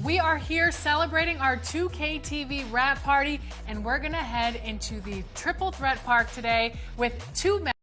We are here celebrating our 2K TV wrap party, and we're going to head into the Triple Threat Park today with two men.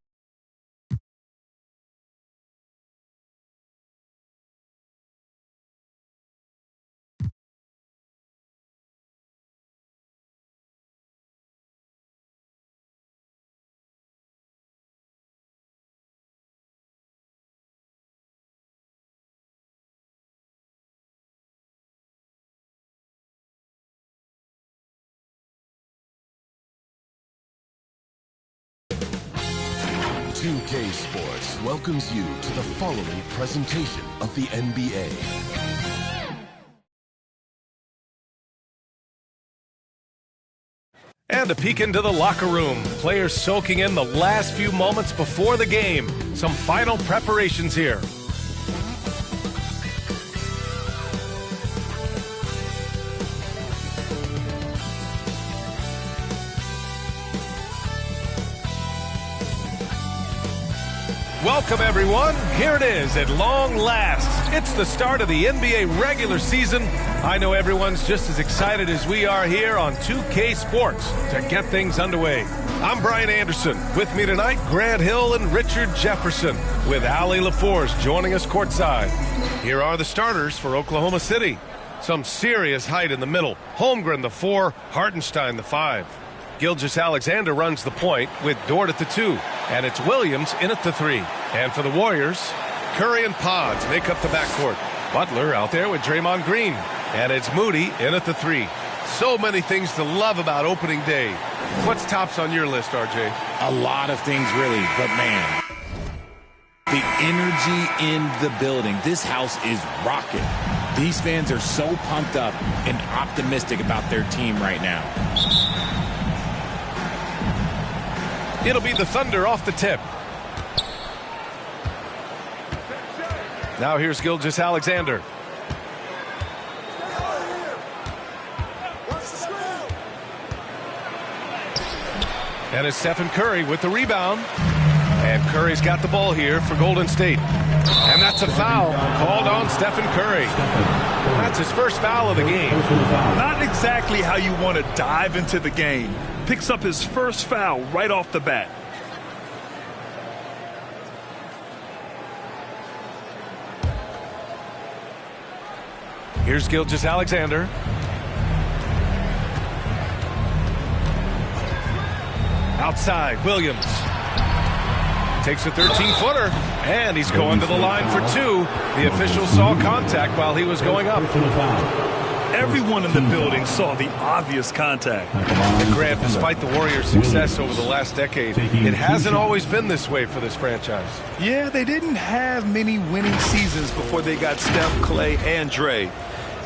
Two-K Sports welcomes you to the following presentation of the NBA. And a peek into the locker room. Players soaking in the last few moments before the game. Some final preparations here. Welcome, everyone. Here it is at long last. It's the start of the NBA regular season. I know everyone's just as excited as we are here on 2K Sports to get things underway. I'm Brian Anderson. With me tonight, Grant Hill and Richard Jefferson, with Allie LaForce joining us courtside. Here are the starters for Oklahoma City. Some serious height in the middle. Holmgren, the 4, Hartenstein, the 5. Gilgeous-Alexander runs the point with Dort at the 2, and it's Williams in at the 3. And for the Warriors, Curry and Pods make up the backcourt. Butler out there with Draymond Green, and it's Moody in at the 3. So many things to love about opening day. What's tops on your list, RJ? A lot of things, really, but man, the energy in the building. This house is rocking. These fans are so pumped up and optimistic about their team right now. It'll be the Thunder off the tip. Now here's Gilgeous-Alexander. And it's Stephen Curry with the rebound. And Curry's got the ball here for Golden State. And that's a foul called on Stephen Curry. That's his first foul of the game. Not exactly how you want to dive into the game. Picks up his first foul right off the bat. Here's Gilgeous-Alexander. Outside, Williams. Takes a 13-footer, and he's going to the line for 2. The official saw contact while he was going up. Everyone in the building saw the obvious contact. And Grant, despite the Warriors' success over the last decade, it hasn't always been this way for this franchise. Yeah, they didn't have many winning seasons before they got Steph, Clay, and Dre.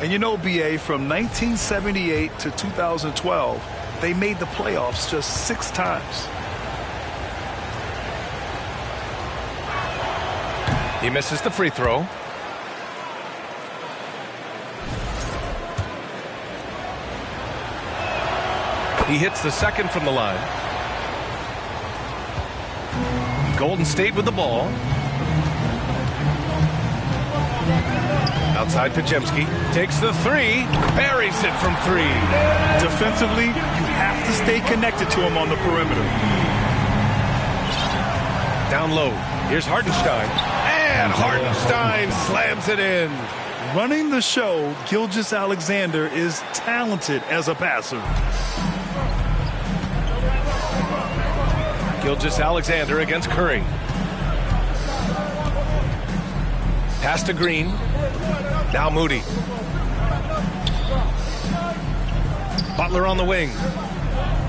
And you know, BA, from 1978 to 2012, they made the playoffs just 6 times. He misses the free throw. He hits the second from the line. Golden State with the ball. Outside, Podziemski takes the 3, buries it from 3. Defensively, you have to stay connected to him on the perimeter. Down low, here's Hartenstein. And Hartenstein slams it in. Running the show, Gilgeous-Alexander is talented as a passer. Gilgeous-Alexander against Curry. Pass to Green. Now Moody. Butler on the wing.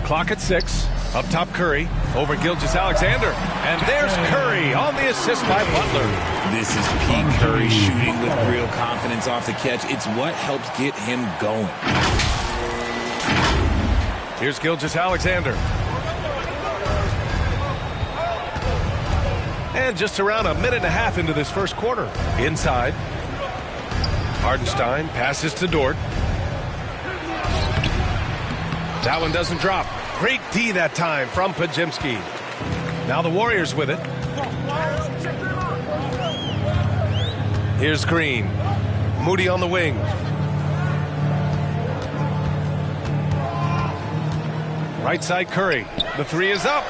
Clock at 6. Up top, Curry. Over Gilgeous-Alexander. And there's Curry on the assist by Butler. This is peak Curry shooting with real confidence off the catch. It's what helps get him going. Here's Gilgeous-Alexander. And just around a minute and a half into this first quarter. Inside. Hartenstein passes to Dort. That one doesn't drop. Great D that time from Podziemski. Now the Warriors with it. Here's Green. Moody on the wing. Right side Curry. The three is up.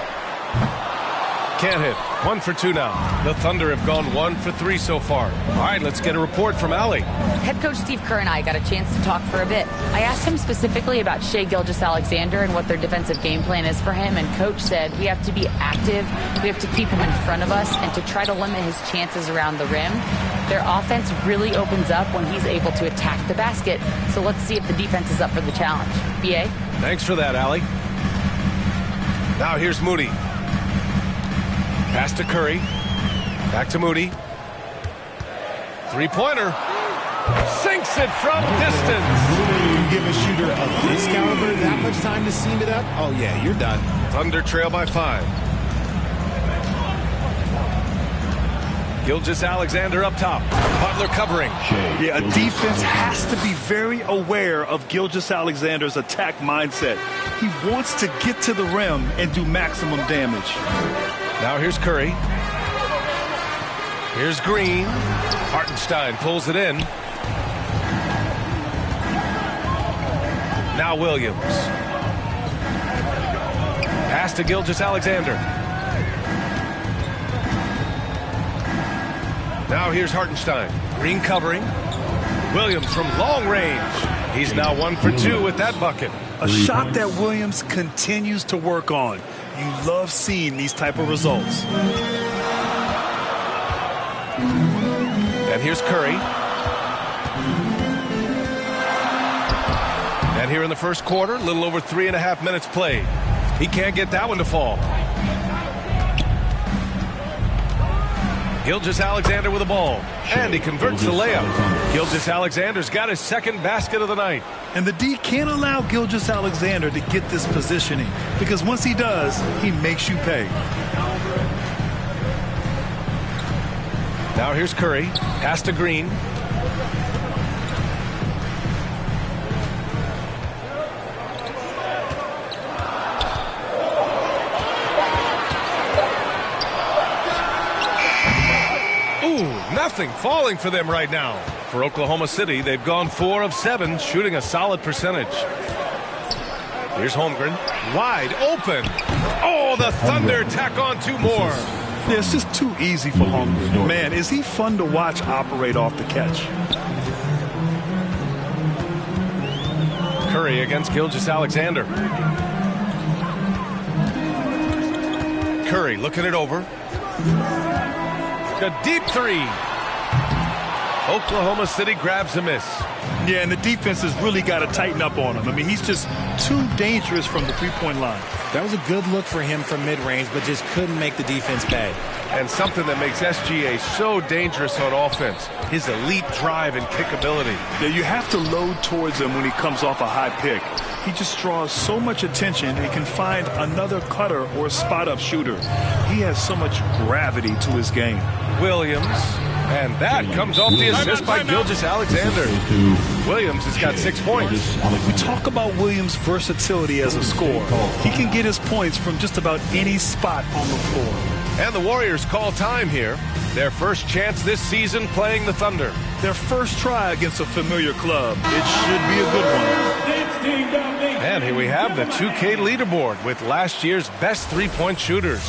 Can't hit. 1 for 2 now. The Thunder have gone 1 for 3 so far. All right, let's get a report from Allie. Head coach Steve Kerr and I got a chance to talk for a bit. I asked him specifically about Shai Gilgeous-Alexander and what their defensive game plan is for him, and coach said we have to be active, we have to keep him in front of us, and to try to limit his chances around the rim. Their offense really opens up when he's able to attack the basket, so let's see if the defense is up for the challenge. B.A.? Thanks for that, Allie. Now here's Moody. Pass to Curry. Back to Moody. Three-pointer. Sinks it from distance. You give a shooter of this caliber that much time to seam it up? Oh, yeah, you're done. Thunder trail by 5. Gilgeous-Alexander up top. Butler covering. Yeah, a defense has to be very aware of Gilgeous-Alexander's attack mindset. He wants to get to the rim and do maximum damage. Now here's Curry. Here's Green. Hartenstein pulls it in. Now Williams. Pass to Gilgeous-Alexander. Now here's Hartenstein. Green covering. Williams from long range. He's now 1 for 2 with that bucket. A shot that Williams continues to work on. You love seeing these type of results. And here's Curry. And here in the first quarter, a little over 3.5 minutes played. He can't get that one to fall. Gilgeous-Alexander with the ball. And he converts the layup. Gilgeous-Alexander's got his second basket of the night. And the D can't allow Gilgeous-Alexander to get this positioning, because once he does, he makes you pay. Now here's Curry. Pass to Green. Nothing falling for them right now. For Oklahoma City, they've gone 4 of 7, shooting a solid percentage. Here's Holmgren. Wide open. Oh, the Thunder tack on 2 more. Yeah, it's just too easy for Holmgren. Man, is he fun to watch operate off the catch. Curry against Gilgeous-Alexander. Curry looking it over. A deep 3. Oklahoma City grabs a miss. Yeah, and the defense has really got to tighten up on him. I mean, he's just too dangerous from the three-point line. That was a good look for him from mid-range, but just couldn't make the defense pay. And something that makes SGA so dangerous on offense, his elite drive and kickability. Yeah, you have to load towards him when he comes off a high pick. He just draws so much attention and can find another cutter or spot-up shooter. He has so much gravity to his game. Williams, and that comes off the assist by Gilgeous-Alexander. Williams has got 6 points. We talk about Williams' versatility as a scorer. He can get his points from just about any spot on the floor. And the Warriors call time here. Their first chance this season playing the Thunder. Their first try against a familiar club. It should be a good one. And here we have the 2K leaderboard with last year's best three-point shooters.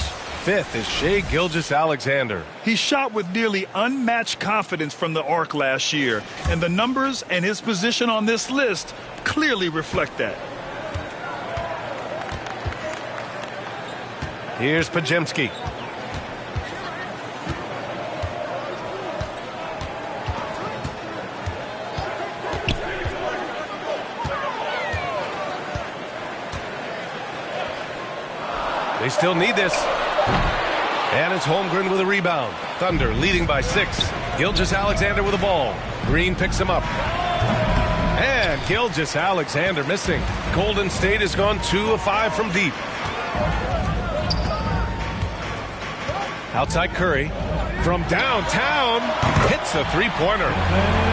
5th is Shai Gilgeous-Alexander. He shot with nearly unmatched confidence from the arc last year, and the numbers and his position on this list clearly reflect that. Here's Podziemski. They still need this. And it's Holmgren with a rebound. Thunder leading by 6. Gilgeous-Alexander with the ball. Green picks him up. And Gilgeous-Alexander missing. Golden State has gone 2 of 5 from deep. Outside Curry. From downtown. Hits a three-pointer.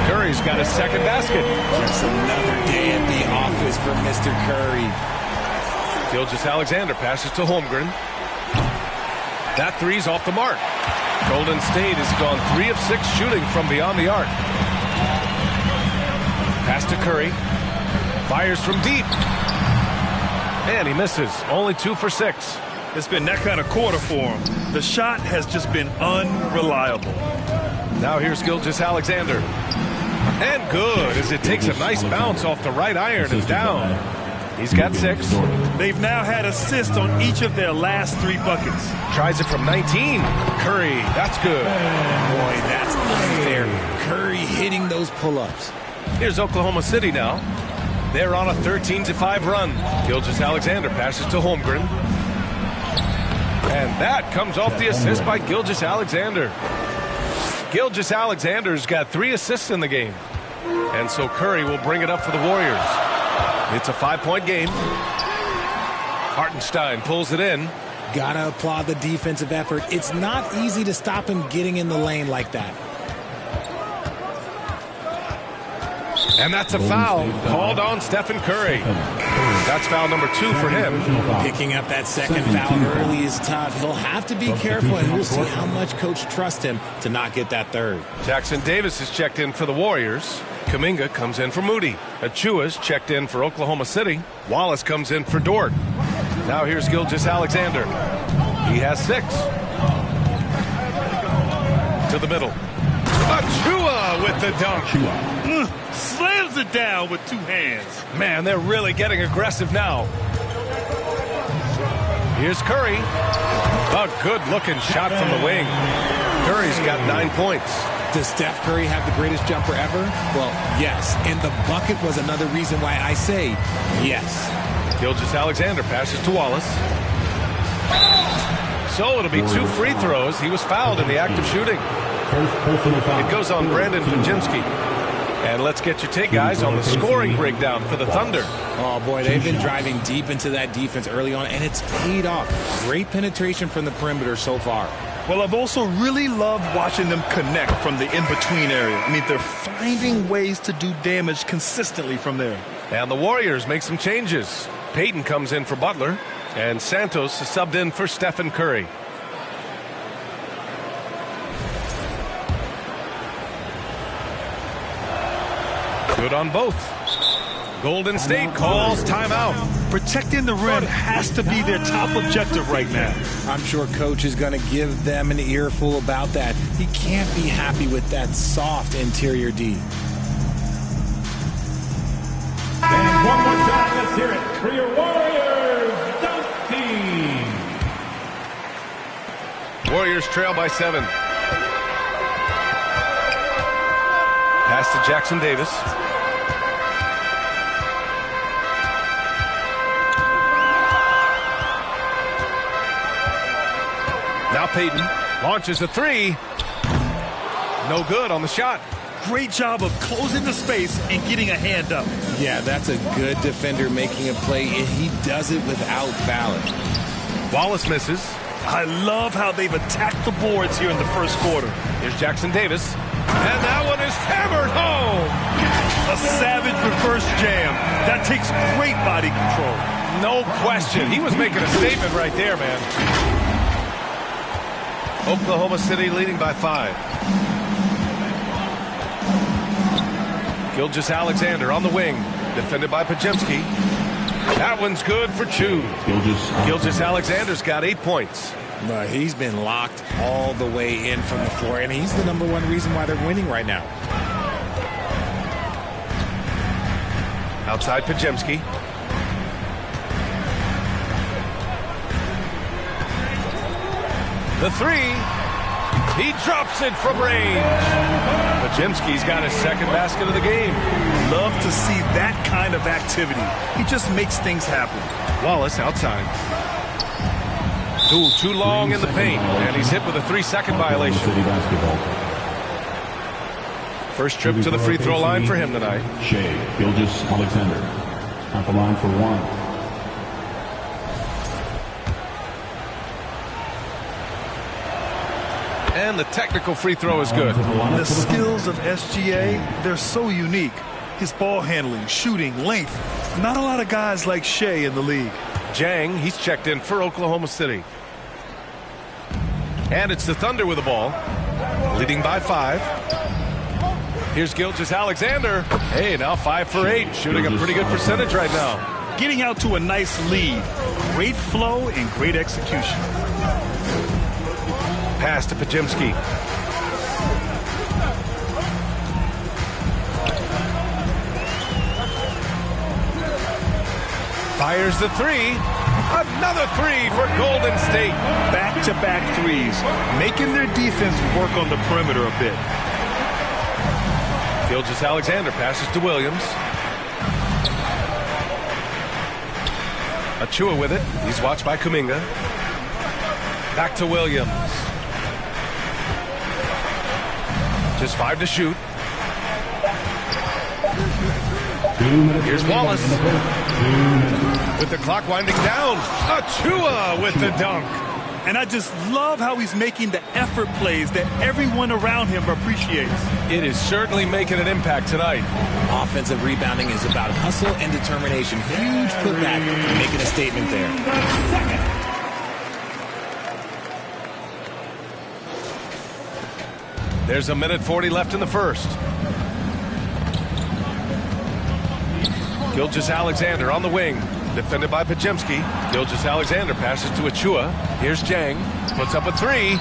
Curry's got his second basket. Just another day at the office for Mr. Curry. Gilgeous-Alexander passes to Holmgren. That three's off the mark. Golden State has gone 3 of 6 shooting from beyond the arc. Pass to Curry. Fires from deep. And he misses. Only 2 for 6. It's been that kind of quarter for him. The shot has just been unreliable. Now here's Gilgeous-Alexander. And good, as it takes a nice bounce off the right iron and down. He's got 6. They've now had assists on each of their last 3 buckets. Tries it from 19. Curry, that's good. Boy, that's unfair. Curry hitting those pull-ups. Here's Oklahoma City now. They're on a 13-5 run. Gilgeous-Alexander passes to Holmgren. And that comes off the assist by Gilgeous-Alexander. Gilgeous-Alexander's got 3 assists in the game. And so Curry will bring it up for the Warriors. It's a 5-point game. Hartenstein pulls it in. Gotta applaud the defensive effort. It's not easy to stop him getting in the lane like that. And that's a foul called on Stephen Curry. That's foul number 2 for him. Picking up that second foul early is tough. He'll have to be careful, and we'll see how much coach trusts him to not get that third. Jackson Davis is checked in for the Warriors. Kuminga comes in for Moody. Achua's checked in for Oklahoma City. Wallace comes in for Dort. Now here's Gilgeous-Alexander. He has 6. To the middle. Achua with the dunk. Slams it down with 2 hands. Man, they're really getting aggressive now. Here's Curry. A good-looking shot from the wing. Curry's got 9 points. Does Steph Curry have the greatest jumper ever? Well, yes. And the bucket was another reason why I say yes. Gilgeous-Alexander passes to Wallace. So it'll be 2 free throws. He was fouled in the act of shooting. It goes on Brandon Pajemski. And let's get your take, guys, on the scoring breakdown for the Thunder. Oh, boy, they've been driving deep into that defense early on, and it's paid off. Great penetration from the perimeter so far. Well, I've also really loved watching them connect from the in-between area. I mean, they're finding ways to do damage consistently from there. And the Warriors make some changes. Payton comes in for Butler, and Santos is subbed in for Stephen Curry. Good on both. Golden State calls timeout. Protecting the rim has to be their top objective right now. I'm sure coach is going to give them an earful about that. He can't be happy with that soft interior D. And one more time, let's hear it for your Warriors dunk team. Warriors trail by 7. Pass to Jackson Davis. Now Payton launches a 3. No good on the shot. Great job of closing the space and getting a hand up. Yeah, that's a good defender making a play, and he does it without fouling. Wallace misses. I love how they've attacked the boards here in the first quarter. Here's Jackson Davis. And that one is hammered home. A savage reverse jam. That takes great body control. No question. He was making a statement right there, man. Oklahoma City leading by 5. Gilgeous-Alexander on the wing. Defended by Pajemski. That one's good for 2. Gilgeous-Alexander's got 8 points. He's been locked all the way in from the floor, and he's the #1 reason why they're winning right now. Outside Pajemski. The 3. He drops it from range. Pajemski's got his 2nd basket of the game. Love to see that kind of activity. He just makes things happen. Wallace outside. Ooh, too long in the paint, and he's hit with a 3-second violation. First trip to the free throw line for him tonight. Shai Gilgeous-Alexander at the line for 1. And the technical free throw is good. The skills of SGA, they're so unique. His ball handling, shooting, length. Not a lot of guys like Shai in the league. Jang, he's checked in for Oklahoma City. And it's the Thunder with the ball, leading by 5. Here's Gilgeous-Alexander. Hey, now 5 for 8, shooting a pretty good percentage right now. getting out to a nice lead. Great flow and great execution. Pass to Podziemski. Fires the three. Another three for Golden State. Back-to-back threes, making their defense work on the perimeter a bit. Gilgeous-Alexander passes to Williams. Achua with it. He's watched by Kuminga. Back to Williams. Just 5 to shoot. Here's Wallace. With the clock winding down. Achua with the dunk. And I just love how he's making the effort plays that everyone around him appreciates. It is certainly making an impact tonight. Offensive rebounding is about hustle and determination. Huge putback, making a statement there. There's a minute 40 left in the first. Gilgeous-Alexander on the wing. Defended by Podziemski. Gilgeous-Alexander passes to Achua. Here's Jang. Puts up a three.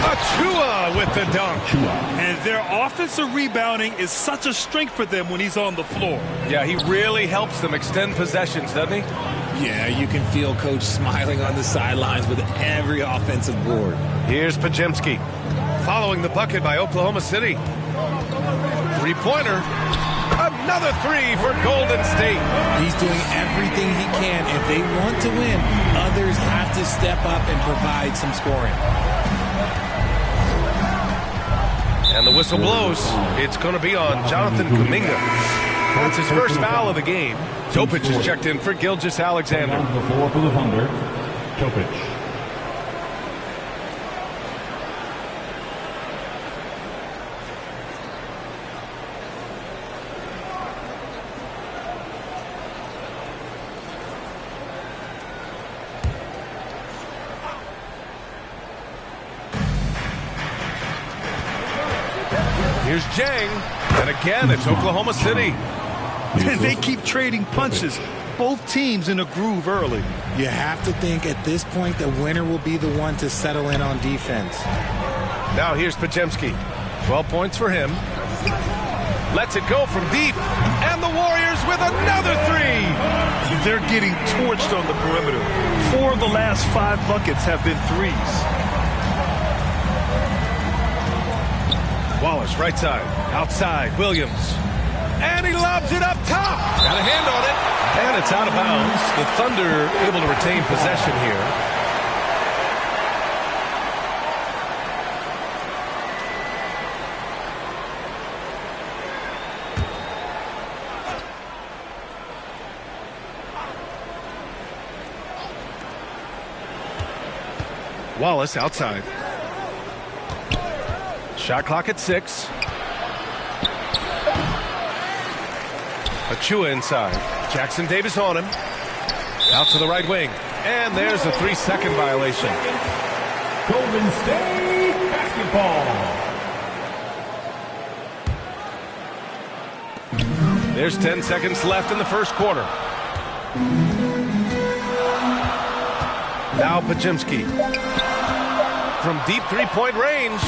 Achua with the dunk. And their offensive rebounding is such a strength for them when he's on the floor. Yeah, he really helps them extend possessions, doesn't he? Yeah, you can feel Coach smiling on the sidelines with every offensive board. Here's Podziemski. Following the bucket by Oklahoma City. Three-pointer. Another three for Golden State. He's doing everything he can. If they want to win, others have to step up and provide some scoring. And the whistle blows. It's going to be on Jonathan Kuminga. That's his first foul of the game. Topic is checked in for Gilgeous-Alexander. The floor for the Thunder, Topic. Here's Jang. And again, it's Oklahoma City. They keep trading punches. Both teams in a groove early. You have to think at this point the winner will be the one to settle in on defense. Now here's Podziemski. 12 points for him. Lets it go from deep. And the Warriors with another three. They're getting torched on the perimeter. 4 of the last 5 buckets have been threes. Wallace, right side. Outside, Williams. And he lobs it up top. Got a hand on it. And it's out of bounds. The Thunder able to retain possession here. Wallace outside. Shot clock at 6. Achua inside. Jackson Davis on him. Out to the right wing. And there's a 3-second violation. Golden State basketball. There's 10 seconds left in the first quarter. Now Podziemski. From deep three-point range.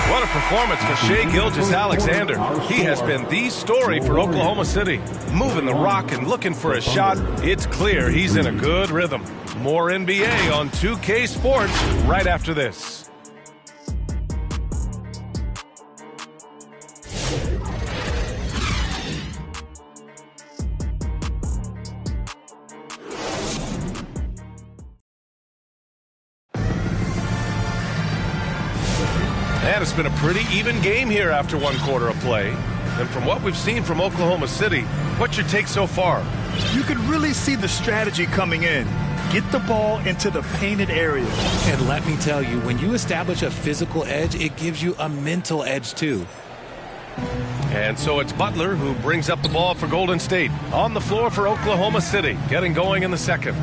What a performance for Shai Gilgeous-Alexander. He has been the story for Oklahoma City. Moving the rock and looking for a shot. It's clear he's in a good rhythm. More NBA on 2K Sports right after this. And it's been a pretty even game here after one quarter of play. And from what we've seen from Oklahoma City, what's your take so far? You can really see the strategy coming in. Get the ball into the painted area. And let me tell you, when you establish a physical edge, it gives you a mental edge too. And so it's Butler who brings up the ball for Golden State. On the floor for Oklahoma City, getting going in the second.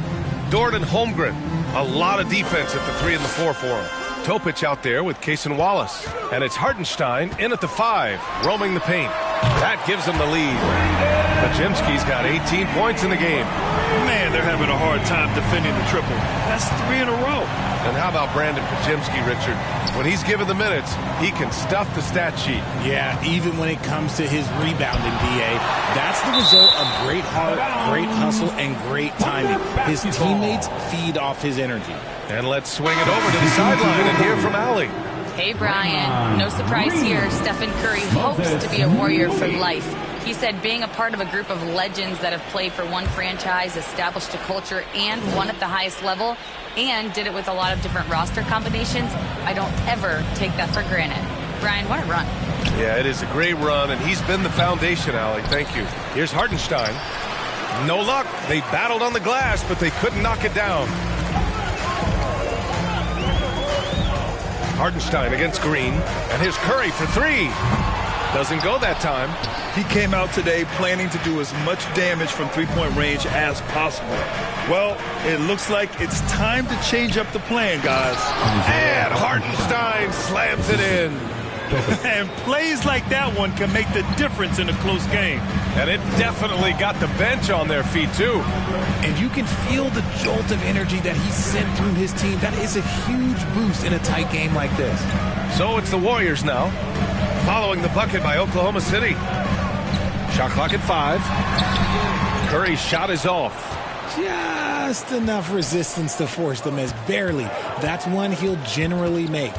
Dort and Holmgren, a lot of defense at the 3 and the 4 for him. Topic out there with Cason Wallace. And it's Hartenstein in at the 5, roaming the paint. That gives them the lead. Podziemski's got 18 points in the game. Man, they're having a hard time defending the triple. That's 3 in a row. And how about Brandon Podziemski, Richard? When he's given the minutes, he can stuff the stat sheet. Yeah, even when it comes to his rebounding, BA, that's the result of great heart, great hustle, and great timing. His teammates feed off his energy. And let's swing it over to the sideline and hear from Allie. Hey, Brian. No surprise here. Stephen Curry hopes to be a Warrior for life. He said being a part of a group of legends that have played for one franchise, established a culture, and won at the highest level, and did it with a lot of different roster combinations, I don't ever take that for granted. Brian, what a run. Yeah, it is a great run, and he's been the foundation, Allie. Thank you. Here's Hartenstein. No luck. They battled on the glass, but they couldn't knock it down. Hartenstein against Green, and here's Curry for 3. Doesn't go that time. He came out today planning to do as much damage from three-point range as possible. Well, it looks like it's time to change up the plan, guys. And Hartenstein slams it in. And plays like that one can make the difference in a close game. And it definitely got the bench on their feet, too. And you can feel the jolt of energy that he sent through his team. That is a huge boost in a tight game like this. So it's the Warriors now, following the bucket by Oklahoma City. Shot clock at 5. Curry's shot is off. Just enough resistance to force the miss. Barely. That's one he'll generally make.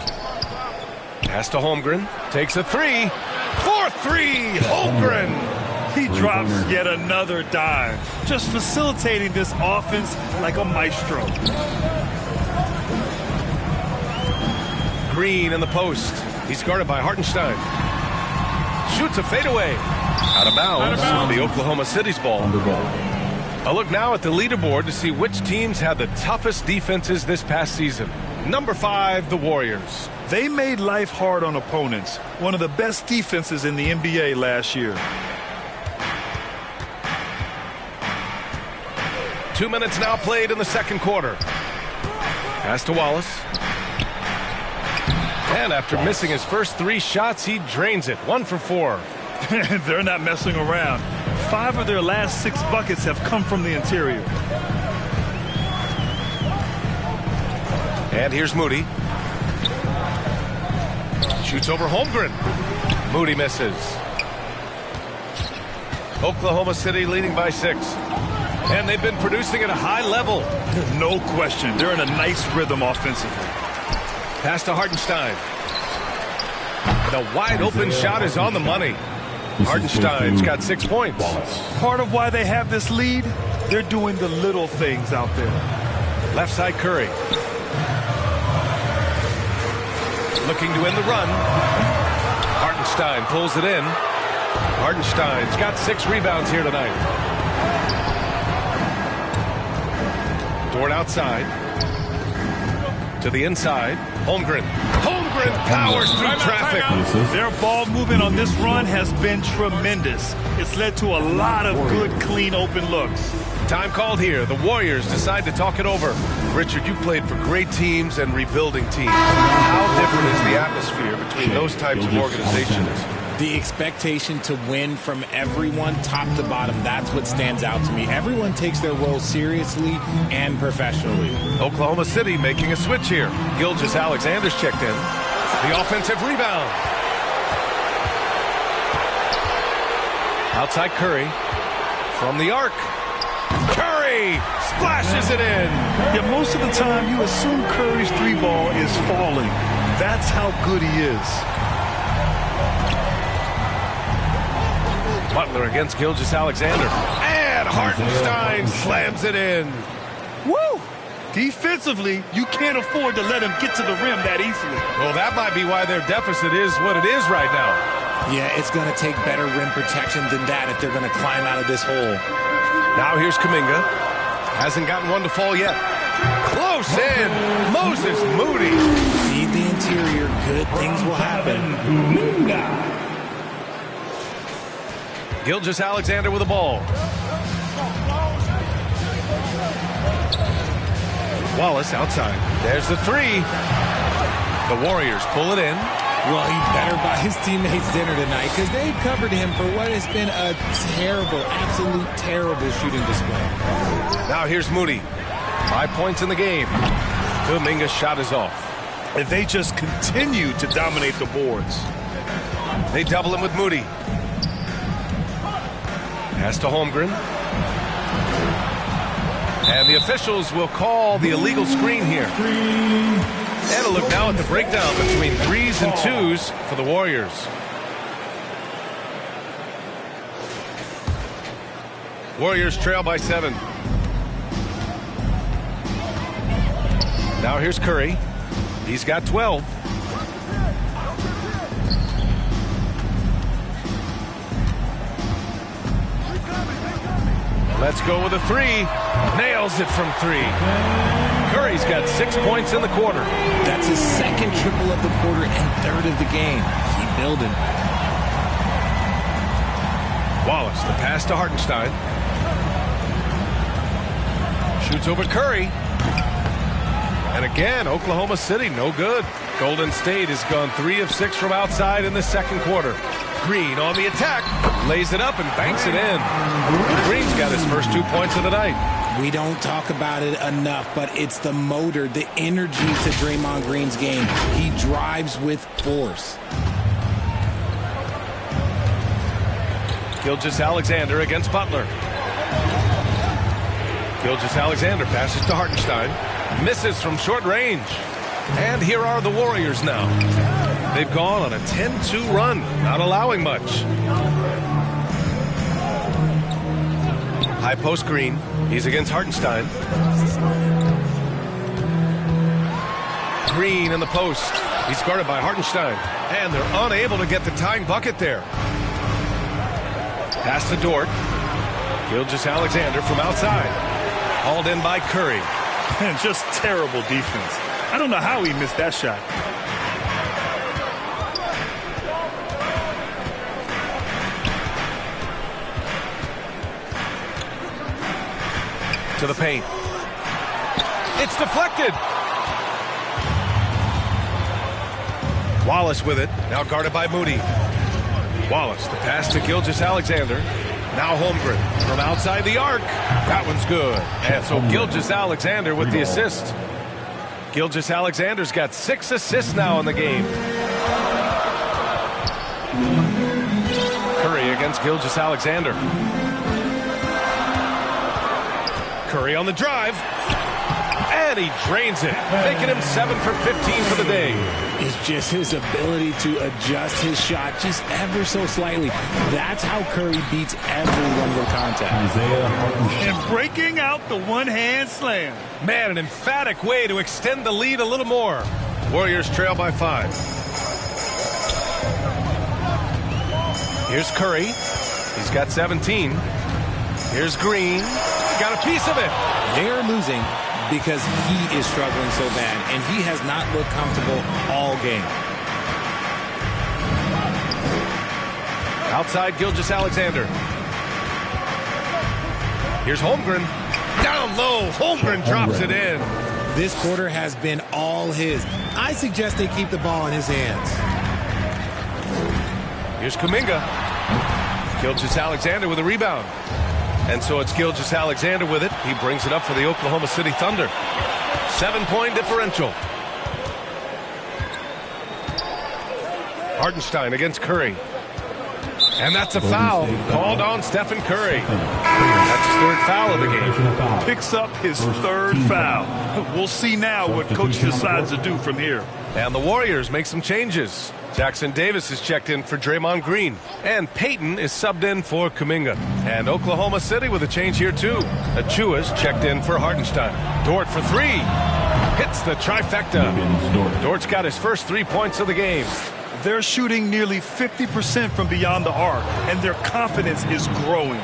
Pass to Holmgren. Takes a 3. 4-3. Holmgren. He drops yet another dive. Just facilitating this offense like a maestro. Green in the post. He's guarded by Hartenstein. Shoots a fadeaway. Out of bounds. The Oklahoma City's ball. A look now at the leaderboard to see which teams had the toughest defenses this past season. Number 5, the Warriors. They made life hard on opponents. One of the best defenses in the NBA last year. 2 minutes now played in the second quarter. Pass to Wallace. And after missing his first 3 shots, he drains it. 1 for 4. They're not messing around. 5 of their last 6 buckets have come from the interior. And here's Moody. Shoots over Holmgren. Moody misses. Oklahoma City leading by 6. And they've been producing at a high level. No question. They're in a nice rhythm offensively. Pass to Hartenstein. The wide open shot is on the money. Hartenstein's got 6 points. Part of why they have this lead, they're doing the little things out there. Left side Curry. Looking to end the run. Hartenstein pulls it in. Hartenstein's got 6 rebounds here tonight. Dort outside. To the inside. Holmgren. Holmgren powers through traffic. Their ball movement on this run has been tremendous. It's led to a lot of good, clean, open looks. Time called here. The Warriors decide to talk it over. Richard, you played for great teams and rebuilding teams. How different is the atmosphere between those types of organizations? The expectation to win from everyone, top to bottom, that's what stands out to me. Everyone takes their role seriously and professionally. Oklahoma City making a switch here. Gilgeous-Alexander's checked in. The offensive rebound. Outside Curry. From the arc. Curry splashes it in. Yeah, most of the time you assume Curry's 3 ball is falling. That's how good he is. Butler against Gilgeous-Alexander. And Hartenstein slams it in. Woo! Defensively, you can't afford to let him get to the rim that easily. Well, that might be why their deficit is what it is right now. Yeah, it's going to take better rim protection than that if they're going to climb out of this hole. Now here's Kuminga. Hasn't gotten one to fall yet. Close in. Moses Moody. Feed the interior. Good things will happen. Gilgeous-Alexander with the ball. Wallace outside. There's the 3. The Warriors pull it in. Well, he better buy his teammates dinner tonight because they've covered him for what has been a terrible, absolute terrible shooting display. Now here's Moody. 5 points in the game. Kuminga's shot is off. And they just continue to dominate the boards. They double him with Moody. Pass to Holmgren. And the officials will call the illegal screen here. And a look now at the breakdown between 3s and 2s for the Warriors. Warriors trail by 7. Now here's Curry. He's got 12. Let's go with a 3. Nails it from 3. Curry's got 6 points in the quarter. That's his second triple of the quarter and third of the game. Keep building. Wallace, the pass to Hartenstein. Shoots over Curry. And again, Oklahoma City, no good. Golden State has gone 3 of 6 from outside in the second quarter. Green on the attack, lays it up and banks it in. Green's got his first 2 points of the night. We don't talk about it enough, but it's the motor, the energy to Draymond Green's game. He drives with force. Gilgeous-Alexander against Butler. Gilgeous-Alexander passes to Hartenstein. Misses from short range. And here are the Warriors now. They've gone on a 10-2 run, not allowing much. High post Green. He's against Hartenstein. Green in the post. He's guarded by Hartenstein. And they're unable to get the tying bucket there. Pass to Dort. Gilgeous-Alexander from outside. Hauled in by Curry. And just terrible defense. I don't know how he missed that shot. To the paint. It's deflected. Wallace with it. Now guarded by Moody. Wallace, the pass to Gilgeous-Alexander. Now Holmgren from outside the arc. That one's good. And so Gilgeous-Alexander with the assist. Gilgeous-Alexander's got 6 assists now in the game. Curry against Gilgeous-Alexander. Curry on the drive. And he drains it, making him 7 for 15 for the day. It's just his ability to adjust his shot just ever so slightly. That's how Curry beats everyone with contact. And breaking out the one-hand slam. Man, an emphatic way to extend the lead a little more. Warriors trail by 5. Here's Curry. He's got 17. Here's Green. Got a piece of it. They're losing because he is struggling so bad, and he has not looked comfortable all game. Outside Gilgeous-Alexander. Here's Holmgren. Down low. Holmgren drops it in. This quarter has been all his. I suggest they keep the ball in his hands. Here's Kuminga. Gilgeous-Alexander with a rebound. And so it's Gilgeous-Alexander with it. He brings it up for the Oklahoma City Thunder. 7-point differential. Hartenstein against Curry. And that's a foul called on Stephen Curry. That's his 3rd foul of the game. Picks up his 3rd foul. We'll see now what coach decides to do from here. And the Warriors make some changes. Jackson Davis is checked in for Draymond Green. And Payton is subbed in for Kuminga. And Oklahoma City with a change here too. Achua's checked in for Hartenstein. Dort for 3. Hits the trifecta. Dort's got his first 3 points of the game. They're shooting nearly 50% from beyond the arc, and their confidence is growing.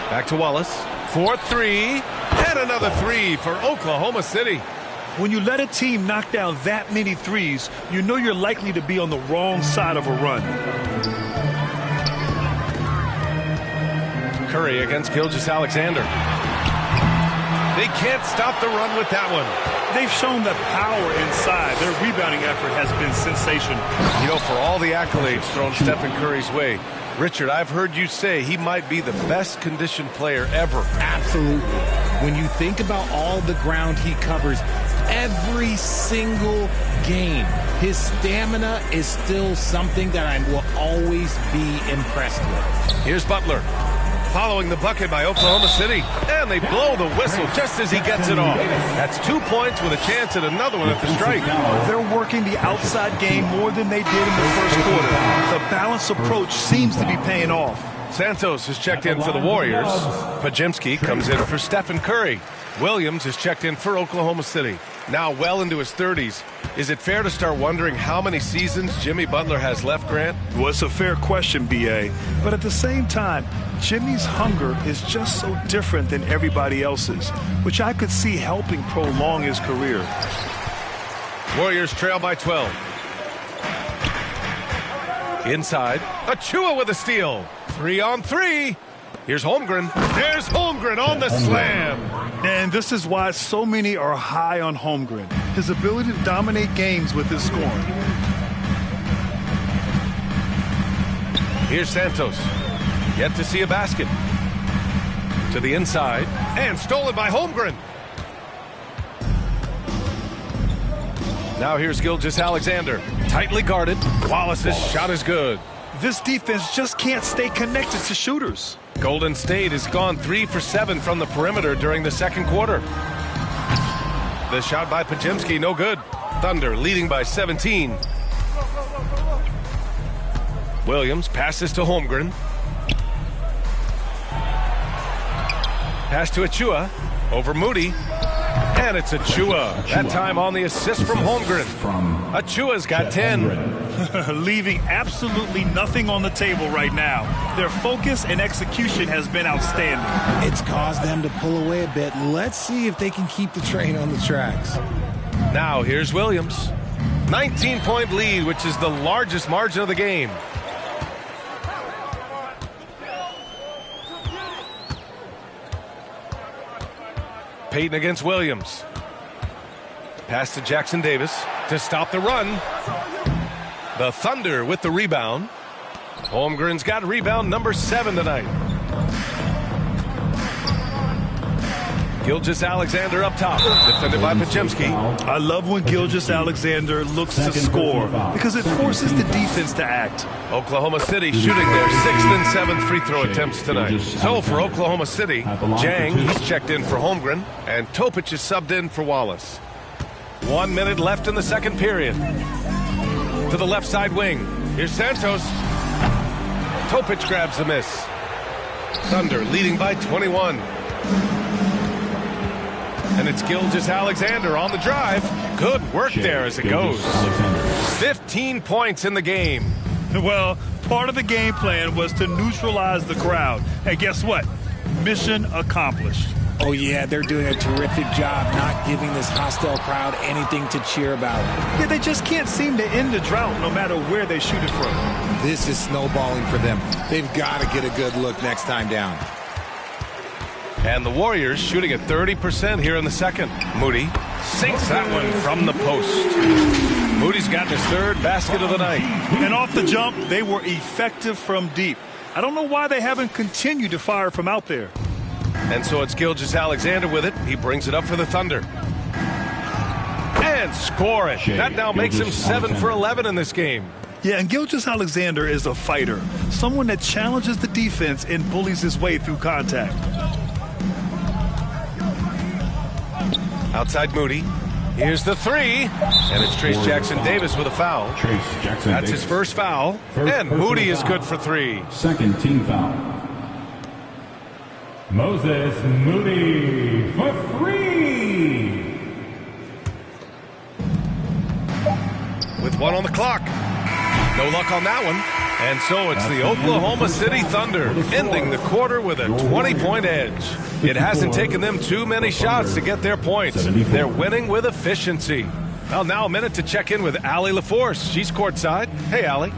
Back to Wallace. 4-3. And another 3 for Oklahoma City. When you let a team knock down that many threes, you know you're likely to be on the wrong side of a run. Curry against Gilgeous-Alexander. They can't stop the run with that one. They've shown that power inside. Their rebounding effort has been sensational. You know, for all the accolades thrown Stephen Curry's way, Richard, I've heard you say he might be the best conditioned player ever. Absolutely. When you think about all the ground he covers every single game, his stamina is still something that I will always be impressed with. Here's Butler. Following the bucket by Oklahoma City. And they blow the whistle just as he gets it off. That's 2 points with a chance at another one at the strike. They're working the outside game more than they did in the first quarter. The balanced approach seems to be paying off. Santos is checked in for the Warriors. Pajemski comes in for Stephen Curry. Williams is checked in for Oklahoma City. Now well into his 30s. Is it fair to start wondering how many seasons Jimmy Butler has left, Grant? Well, it's a fair question, B.A. But at the same time, Jimmy's hunger is just so different than everybody else's, which I could see helping prolong his career. Warriors trail by 12. Inside, Achua with a steal. 3-on-3. Here's Holmgren. There's Holmgren on the slam. And this is why so many are high on Holmgren. His ability to dominate games with his scoring. Here's Santos. Yet to see a basket. To the inside. And stolen by Holmgren. Now here's Gilgeous-Alexander. Tightly guarded. Wallace's shot is good. This defense just can't stay connected to shooters. Golden State has gone 3 for 7 from the perimeter during the second quarter. The shot by Pajemski, no good. Thunder leading by 17. Williams passes to Holmgren. Pass to Achua. Over Moody. And it's Achua. That time on the assist from Holmgren. Achua's got 10. Leaving absolutely nothing on the table right now. Their focus and execution has been outstanding. It's caused them to pull away a bit. Let's see if they can keep the train on the tracks. Now here's Williams. 19-point lead, which is the largest margin of the game. Payton against Williams. Pass to Jackson Davis to stop the run. The Thunder with the rebound. Holmgren's got rebound number 7 tonight. Gilgeous-Alexander up top, defended by Pajemski. I love when Gilgeous-Alexander looks to score because it forces the defense to act. Oklahoma City shooting their 6th and 7th free throw attempts tonight. So for Oklahoma City, Jang, he's checked in for Holmgren, and Topic is subbed in for Wallace. 1 minute left in the second period. To the left side wing. Here's Santos. Topic grabs the miss. Thunder leading by 21. And it's Gilgeous-Alexander on the drive. Good work there as it goes. 15 points in the game. Well, part of the game plan was to neutralize the crowd. And guess what? Mission accomplished. Oh, yeah, they're doing a terrific job not giving this hostile crowd anything to cheer about. Yeah, they just can't seem to end the drought no matter where they shoot it from. This is snowballing for them. They've got to get a good look next time down. And the Warriors shooting at 30% here in the second. Moody sinks that one from the post. Moody's gotten his 3rd basket of the night. And off the jump, they were effective from deep. I don't know why they haven't continued to fire from out there. And so it's Gilgeous-Alexander with it. He brings it up for the Thunder. And score it. That now makes him 7 for 11 in this game. Yeah, and Gilgeous-Alexander is a fighter. Someone that challenges the defense and bullies his way through contact. Outside Moody. Here's the 3. And it's Trace Jackson-Davis with a foul. That's his first foul. And Moody is good for 3. Second team foul. Moses Moody for 3. With 1 on the clock. No luck on that one. And so it's the Oklahoma City Thunder ending the quarter with a 20-point edge. It hasn't taken them too many shots to get their points. They're winning with efficiency. Well, now a minute to check in with Allie LaForce. She's courtside. Hey, Allie.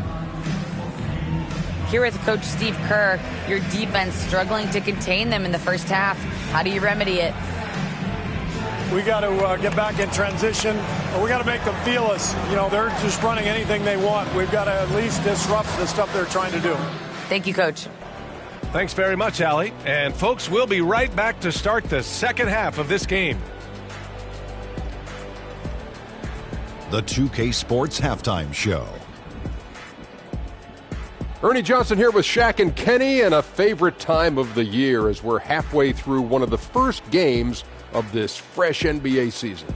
Here with Coach Steve Kerr, your defense struggling to contain them in the first half. How do you remedy it? We got to get back in transition. We got to make them feel us. You know, they're just running anything they want. We've got to at least disrupt the stuff they're trying to do. Thank you, Coach. Thanks very much, Allie. And folks, we'll be right back to start the second half of this game. The 2K Sports Halftime Show. Ernie Johnson here with Shaq and Kenny, and a favorite time of the year as we're halfway through one of the first games of this fresh NBA season.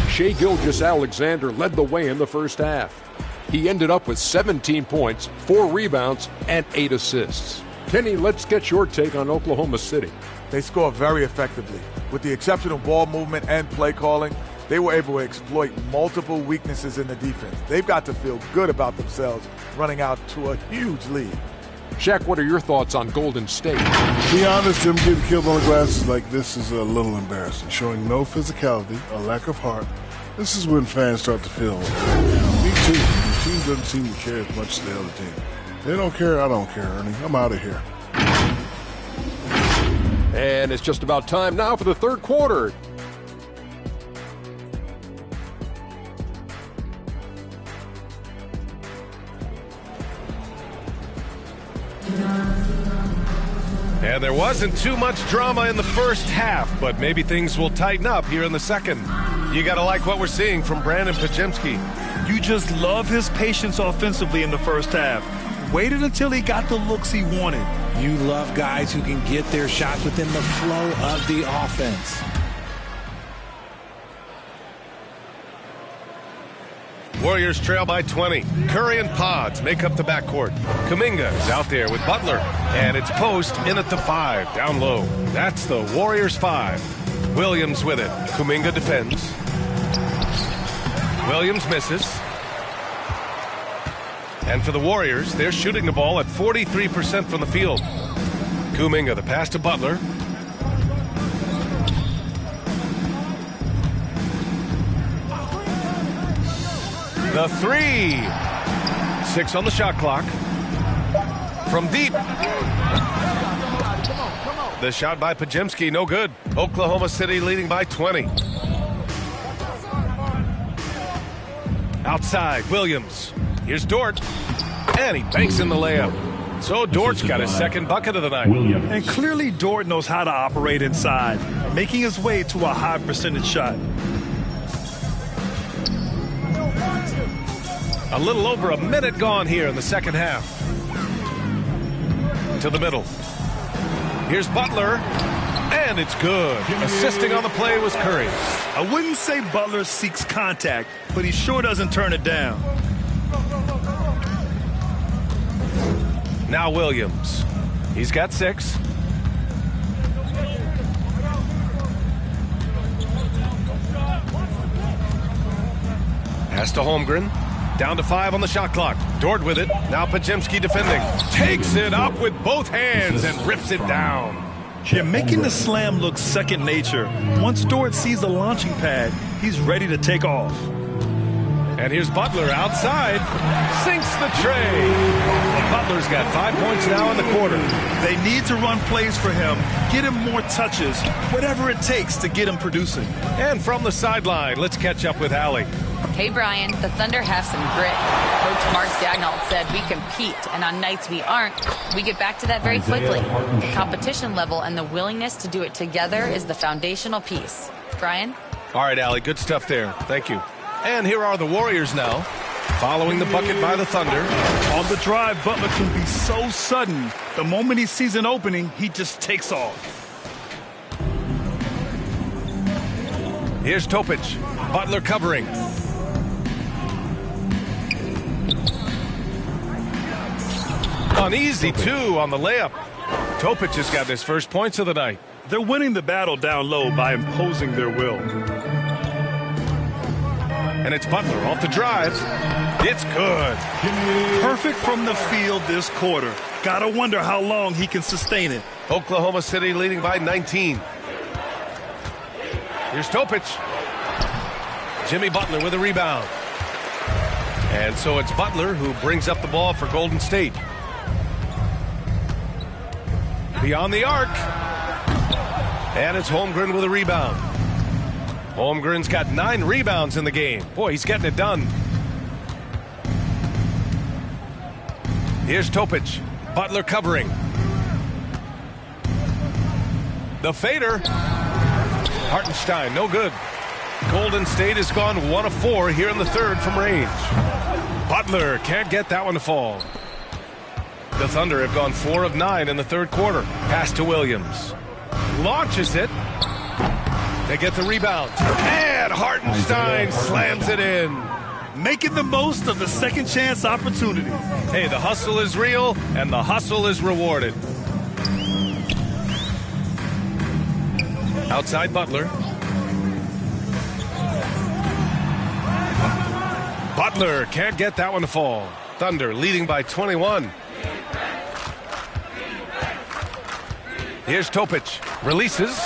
Shai Gilgeous-Alexander led the way in the first half. He ended up with 17 points, 4 rebounds, and 8 assists. Kenny, let's get your take on Oklahoma City. They score very effectively. With the exceptional ball movement and play calling, they were able to exploit multiple weaknesses in the defense. They've got to feel good about themselves running out to a huge lead. Shaq, what are your thoughts on Golden State? To be honest, them getting killed on the glass like this is a little embarrassing. Showing no physicality, a lack of heart. This is when fans start to feel, me too. The team doesn't seem to care as much as the other team. They don't care, I don't care, Ernie. I'm out of here. And it's just about time now for the third quarter. And there wasn't too much drama in the first half, but maybe things will tighten up here in the second. You got to like what we're seeing from Brandon Podziemski. You just love his patience offensively in the first half. Waited until he got the looks he wanted. You love guys who can get their shots within the flow of the offense. Warriors trail by 20. Curry and Pods make up the backcourt. Kuminga is out there with Butler, and it's Post in at the 5, down low. That's the Warriors 5. Williams with it. Kuminga defends. Williams misses. And for the Warriors, they're shooting the ball at 43% from the field. Kuminga, the pass to Butler. The 3. 6 on the shot clock. From deep. The shot by Podziemski, no good. Oklahoma City leading by 20. Outside, Williams. Here's Dort. And he banks in the layup. So Dort's got his second bucket of the night. And clearly Dort knows how to operate inside, making his way to a high percentage shot. A little over a minute gone here in the second half. To the middle. Here's Butler. And it's good. Assisting on the play was Curry. I wouldn't say Butler seeks contact, but he sure doesn't turn it down. Now Williams. He's got 6. Pass to Holmgren. Down to 5 on the shot clock. Dort with it. Now Podziemski defending. Takes it up with both hands and rips it down. Yeah, making the slam look second nature. Once Dort sees the launching pad, he's ready to take off. And here's Butler outside. Sinks the tray. Butler's got 5 points now in the quarter. They need to run plays for him, get him more touches, whatever it takes to get him producing. And from the sideline, let's catch up with Allie. Hey, Brian, the Thunder have some grit. Coach Mark Daigneault said we compete, and on nights we aren't, we get back to that very quickly. The competition level and the willingness to do it together is the foundational piece. Brian? All right, Allie, good stuff there. Thank you. And here are the Warriors now, following the bucket by the Thunder. On the drive, Butler can be so sudden. The moment he sees an opening, he just takes off. Here's Topic. Butler covering. An easy 2 on the layup. Topic has got his first points of the night. They're winning the battle down low by imposing their will. And it's Butler off the drive. It's good. Perfect from the field this quarter. Gotta wonder how long he can sustain it. Oklahoma City leading by 19. Here's Topic. Jimmy Butler with a rebound. And so it's Butler who brings up the ball for Golden State. Beyond the arc. And it's Holmgren with a rebound. Holmgren's got 9 rebounds in the game. Boy, he's getting it done. Here's Topic. Butler covering. The fader. Hartenstein, no good. Golden State has gone 1 of 4 here in the third from range. Butler can't get that one to fall. The Thunder have gone 4 of 9 in the third quarter. Pass to Williams. Launches it. They get the rebound. And Hartenstein slams it in. Making the most of the second chance opportunity. Hey, the hustle is real, and the hustle is rewarded. Outside Butler. Butler can't get that one to fall. Thunder leading by 21. Here's Topic. Releases.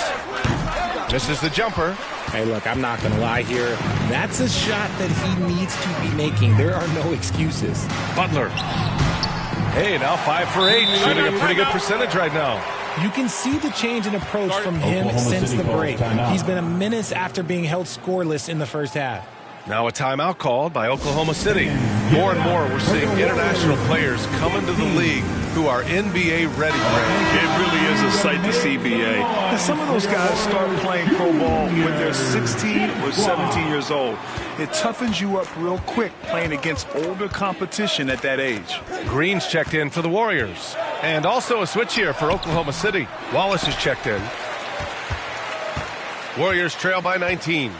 Misses the jumper. Hey, look, I'm not going to lie here. That's a shot that he needs to be making. There are no excuses. Butler. Hey, now 5 for 8. Shooting a pretty good percentage right now. You can see the change in approach from him since the break. He's been a menace after being held scoreless in the first half. Now a timeout called by Oklahoma City. More and more we're seeing international players come into the league who are NBA ready. It really is a sight to see, BA. And some of those guys start playing pro ball when they're 16 or 17 years old. It toughens you up real quick playing against older competition at that age. Green's checked in for the Warriors. And also a switch here for Oklahoma City. Wallace is checked in. Warriors trail by 19.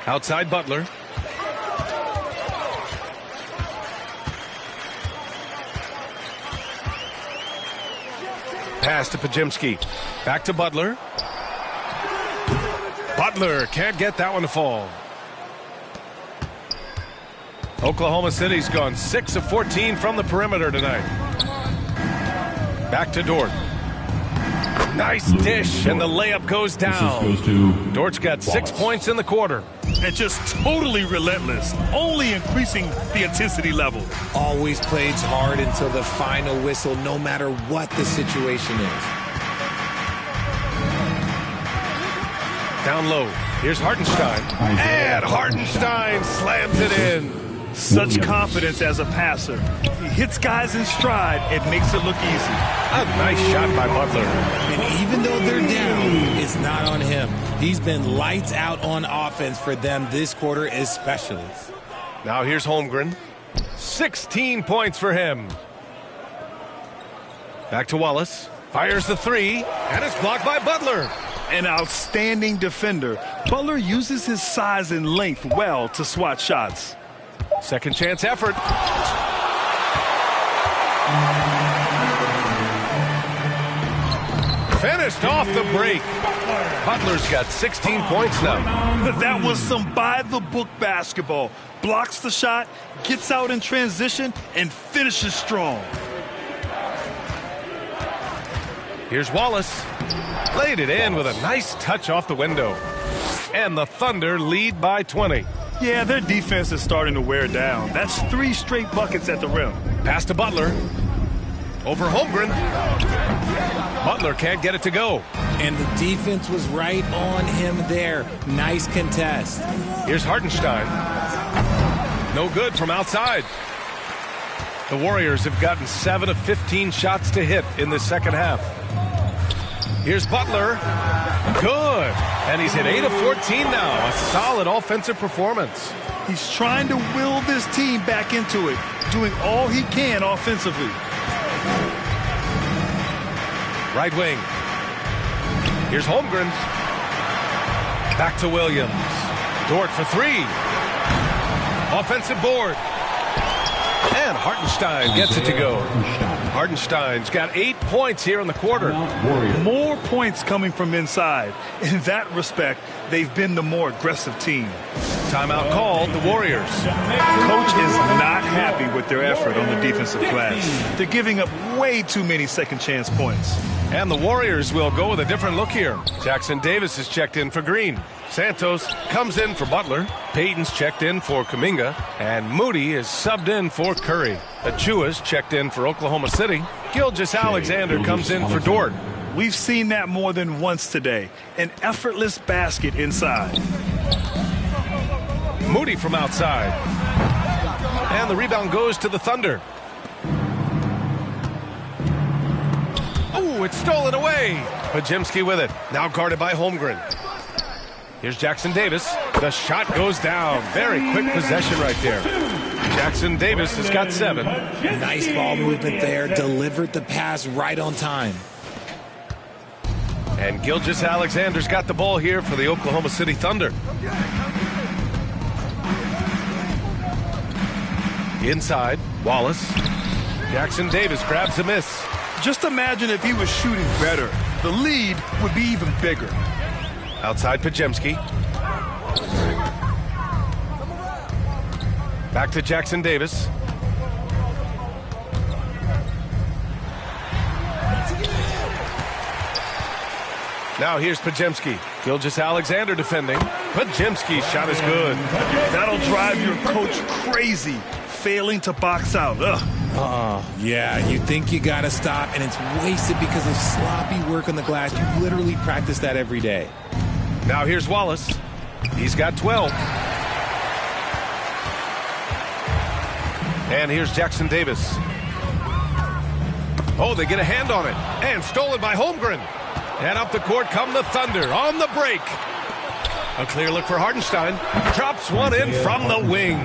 Outside Butler. Pass to Podziemski. Back to Butler. Butler can't get that one to fall. Oklahoma City's gone 6 of 14 from the perimeter tonight. Back to Dort. Nice dish, and the layup goes down. Dort's got 6 points in the quarter. And just totally relentless, only increasing the intensity level. Always plays hard until the final whistle, no matter what the situation is. Down low. Here's Hartenstein. And Hartenstein slams it in. Such confidence as a passer. He hits guys in stride and makes it look easy. A nice shot by Butler. And even though they're down, it's not on him. He's been lights out on offense for them this quarter especially. Now here's Holmgren. 16 points for him. Back to Wallace. Fires the 3, and it's blocked by Butler. An outstanding defender. Butler uses his size and length well to swat shots. Second chance effort. Finished off the break. Butler's got 16 points now. That was some by-the-book basketball. Blocks the shot, gets out in transition, and finishes strong. Here's Wallace. Laid it in with a nice touch off the window. And the Thunder lead by 20. Yeah, their defense is starting to wear down. That's 3 straight buckets at the rim. Pass to Butler. Over Holmgren. Butler can't get it to go. And the defense was right on him there. Nice contest. Here's Hartenstein. No good from outside. The Warriors have gotten 7 of 15 shots to hit in the second half. Here's Butler. Good. And he's hit 8 of 14 now. A solid offensive performance. He's trying to will this team back into it, doing all he can offensively. Right wing. Here's Holmgren. Back to Williams. Dort for 3. Offensive board. And Hartenstein gets it to go. Hartenstein's got 8 points here in the quarter. More points coming from inside. In that respect, they've been the more aggressive team. Timeout called, the Warriors. Coach is not happy with their effort on the defensive glass. They're giving up way too many second chance points. And the Warriors will go with a different look here. Jackson Davis is checked in for Green. Santos comes in for Butler. Payton's checked in for Kuminga. And Moody is subbed in for Curry. Achua's checked in for Oklahoma City. Gilgeous-Alexander comes in for Dort. We've seen that more than once today. An effortless basket inside. Moody from outside. And the rebound goes to the Thunder. Oh, it's stolen away. Podziemski with it. Now guarded by Holmgren. Here's Jackson Davis. The shot goes down. Very quick possession right there. Jackson Davis has got 7. Nice ball movement there. Delivered the pass right on time. And Gilgeous-Alexander's got the ball here for the Oklahoma City Thunder. Inside, Wallace. Jackson Davis grabs a miss. Just imagine if he was shooting better. The lead would be even bigger. Outside Podziemski. Back to Jackson Davis. Now here's Podziemski. Gilgeous-Alexander defending. Podziemski's shot is good. That'll drive your coach crazy, failing to box out. Ugh. Oh, yeah, you think you got to stop, and it's wasted because of sloppy work on the glass. You literally practice that every day. Now here's Wallace. He's got 12. And here's Jackson Davis. Oh, they get a hand on it. And stolen by Holmgren. And up the court come the Thunder on the break. A clear look for Hartenstein. Drops one in from the wing.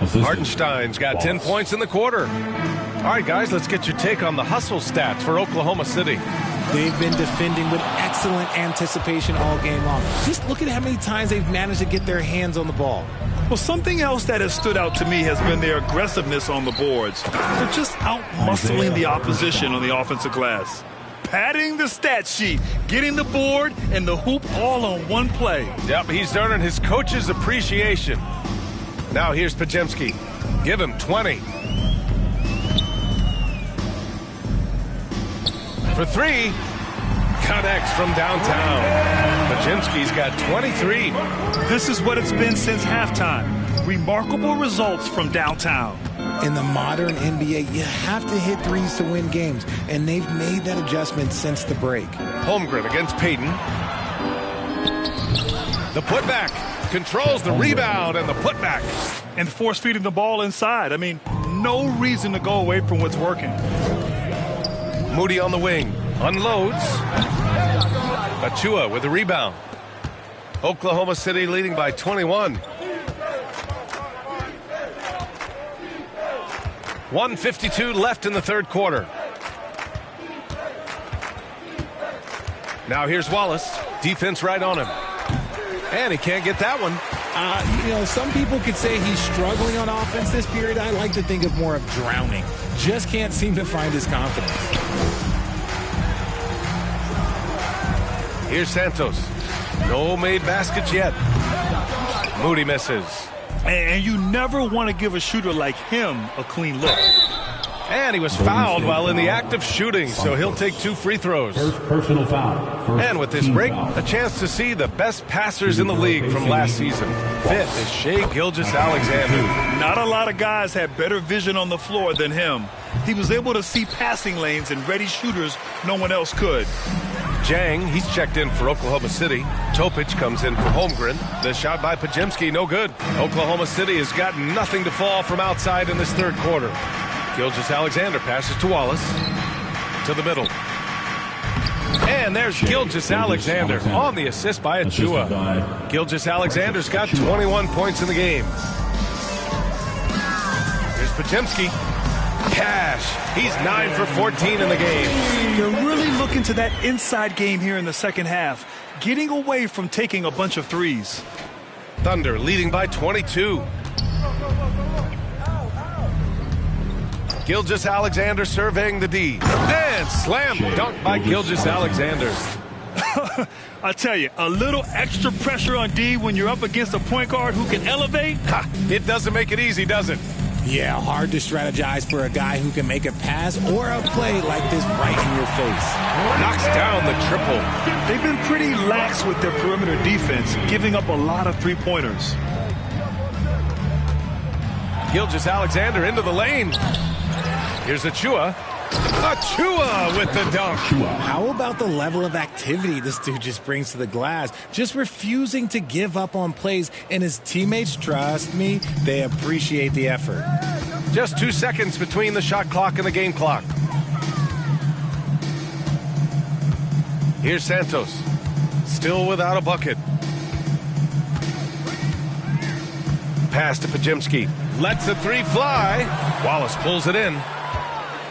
Hartenstein's got 10 points in the quarter. All right, guys, let's get your take on the hustle stats for Oklahoma City. They've been defending with excellent anticipation all game long. Just look at how many times they've managed to get their hands on the ball. Well, something else that has stood out to me has been their aggressiveness on the boards. They're just out-muscling the opposition on the offensive glass. Padding the stat sheet, getting the board and the hoop all on one play. Yep, he's earning his coach's appreciation. Now here's Podziemski. Give him 20. For 3. Connects from downtown. Podziemski's got 23. This is what it's been since halftime. Remarkable results from downtown. In the modern NBA, you have to hit threes to win games, and they've made that adjustment since the break. Holmgren against Payton. The putback. Controls the rebound and the putback. And force-feeding the ball inside. I mean, no reason to go away from what's working. Moody on the wing. Unloads. Achua with the rebound. Oklahoma City leading by 21. 1:52 left in the third quarter. Now here's Wallace. Defense right on him. And he can't get that one. Some people could say he's struggling on offense this period. I like to think of more of drowning. Just can't seem to find his confidence. Here's Santos. No made baskets yet. Moody misses. And you never want to give a shooter like him a clean look. And he was fouled while in the act of shooting, so he'll take 2 free throws. First personal foul. And with this break, a chance to see the best passers in the league from last season. Fifth is Shai Gilgeous-Alexander. Not a lot of guys had better vision on the floor than him. He was able to see passing lanes and ready shooters no one else could. Jang, he's checked in for Oklahoma City. Topic comes in for Holmgren. The shot by Podziemski, no good. Oklahoma City has got nothing to fall from outside in this third quarter. Gilgeous-Alexander passes to Wallace. To the middle. And there's Gilgeous-Alexander on the assist by Achua. Gilgeous-Alexander's got 21 points in the game. Here's Podziemski. Cash. He's 9 for 14 in the game. They're really looking to that inside game here in the second half, getting away from taking a bunch of threes. Thunder leading by 22. Gilgeous-Alexander surveying the D. And slam dunk by Gilgeous-Alexander. I tell you, a little extra pressure on D when you're up against a point guard who can elevate. It doesn't make it easy, does it? Yeah, hard to strategize for a guy who can make a pass or a play like this right in your face. Knocks down the triple. They've been pretty lax with their perimeter defense, giving up a lot of three-pointers. Gilgeous-Alexander into the lane. Here's Achua. Achua with the dunk. How about the level of activity this dude just brings to the glass? Just refusing to give up on plays, and his teammates, trust me, they appreciate the effort. Just 2 seconds between the shot clock and the game clock. Here's Santos, still without a bucket. Pass to Podziemski, lets the three fly. Wallace pulls it in.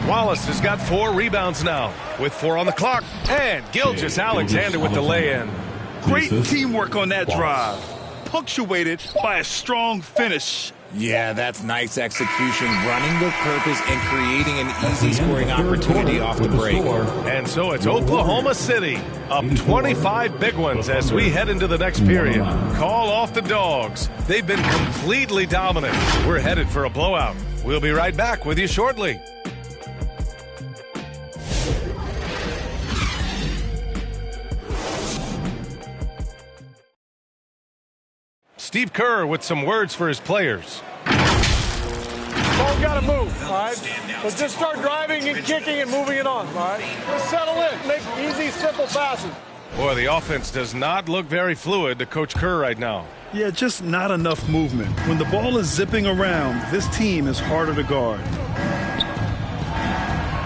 Wallace has got 4 rebounds now with 4 on the clock. And Gilgeous-Alexander with the lay-in. Great teamwork on that drive, punctuated by a strong finish. Yeah, that's nice execution, running with purpose and creating an easy scoring opportunity off the break. And so it's Oklahoma City up 25 big ones as we head into the next period. Call off the Dogs. They've been completely dominant. We're headed for a blowout. We'll be right back with you shortly. Steve Kerr with some words for his players. Ball's got to move, all right? Let's just start driving and kicking and moving it on, all right? Let's settle in. Make easy, simple passes. Boy, the offense does not look very fluid to Coach Kerr right now. Yeah, just not enough movement. When the ball is zipping around, this team is harder to guard.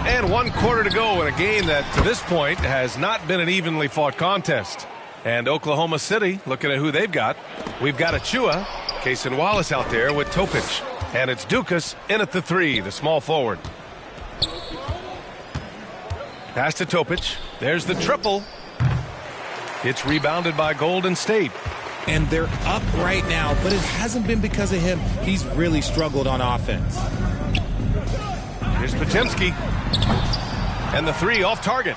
And 1 quarter to go in a game that, to this point, has not been an evenly fought contest. And Oklahoma City, looking at who they've got. We've got Achua, Cason Wallace out there with Topic. And it's Dukas in at the 3, the small forward. Pass to Topic. There's the triple. It's rebounded by Golden State. And they're up right now, but it hasn't been because of him. He's really struggled on offense. Here's Podziemski. And the 3 off target.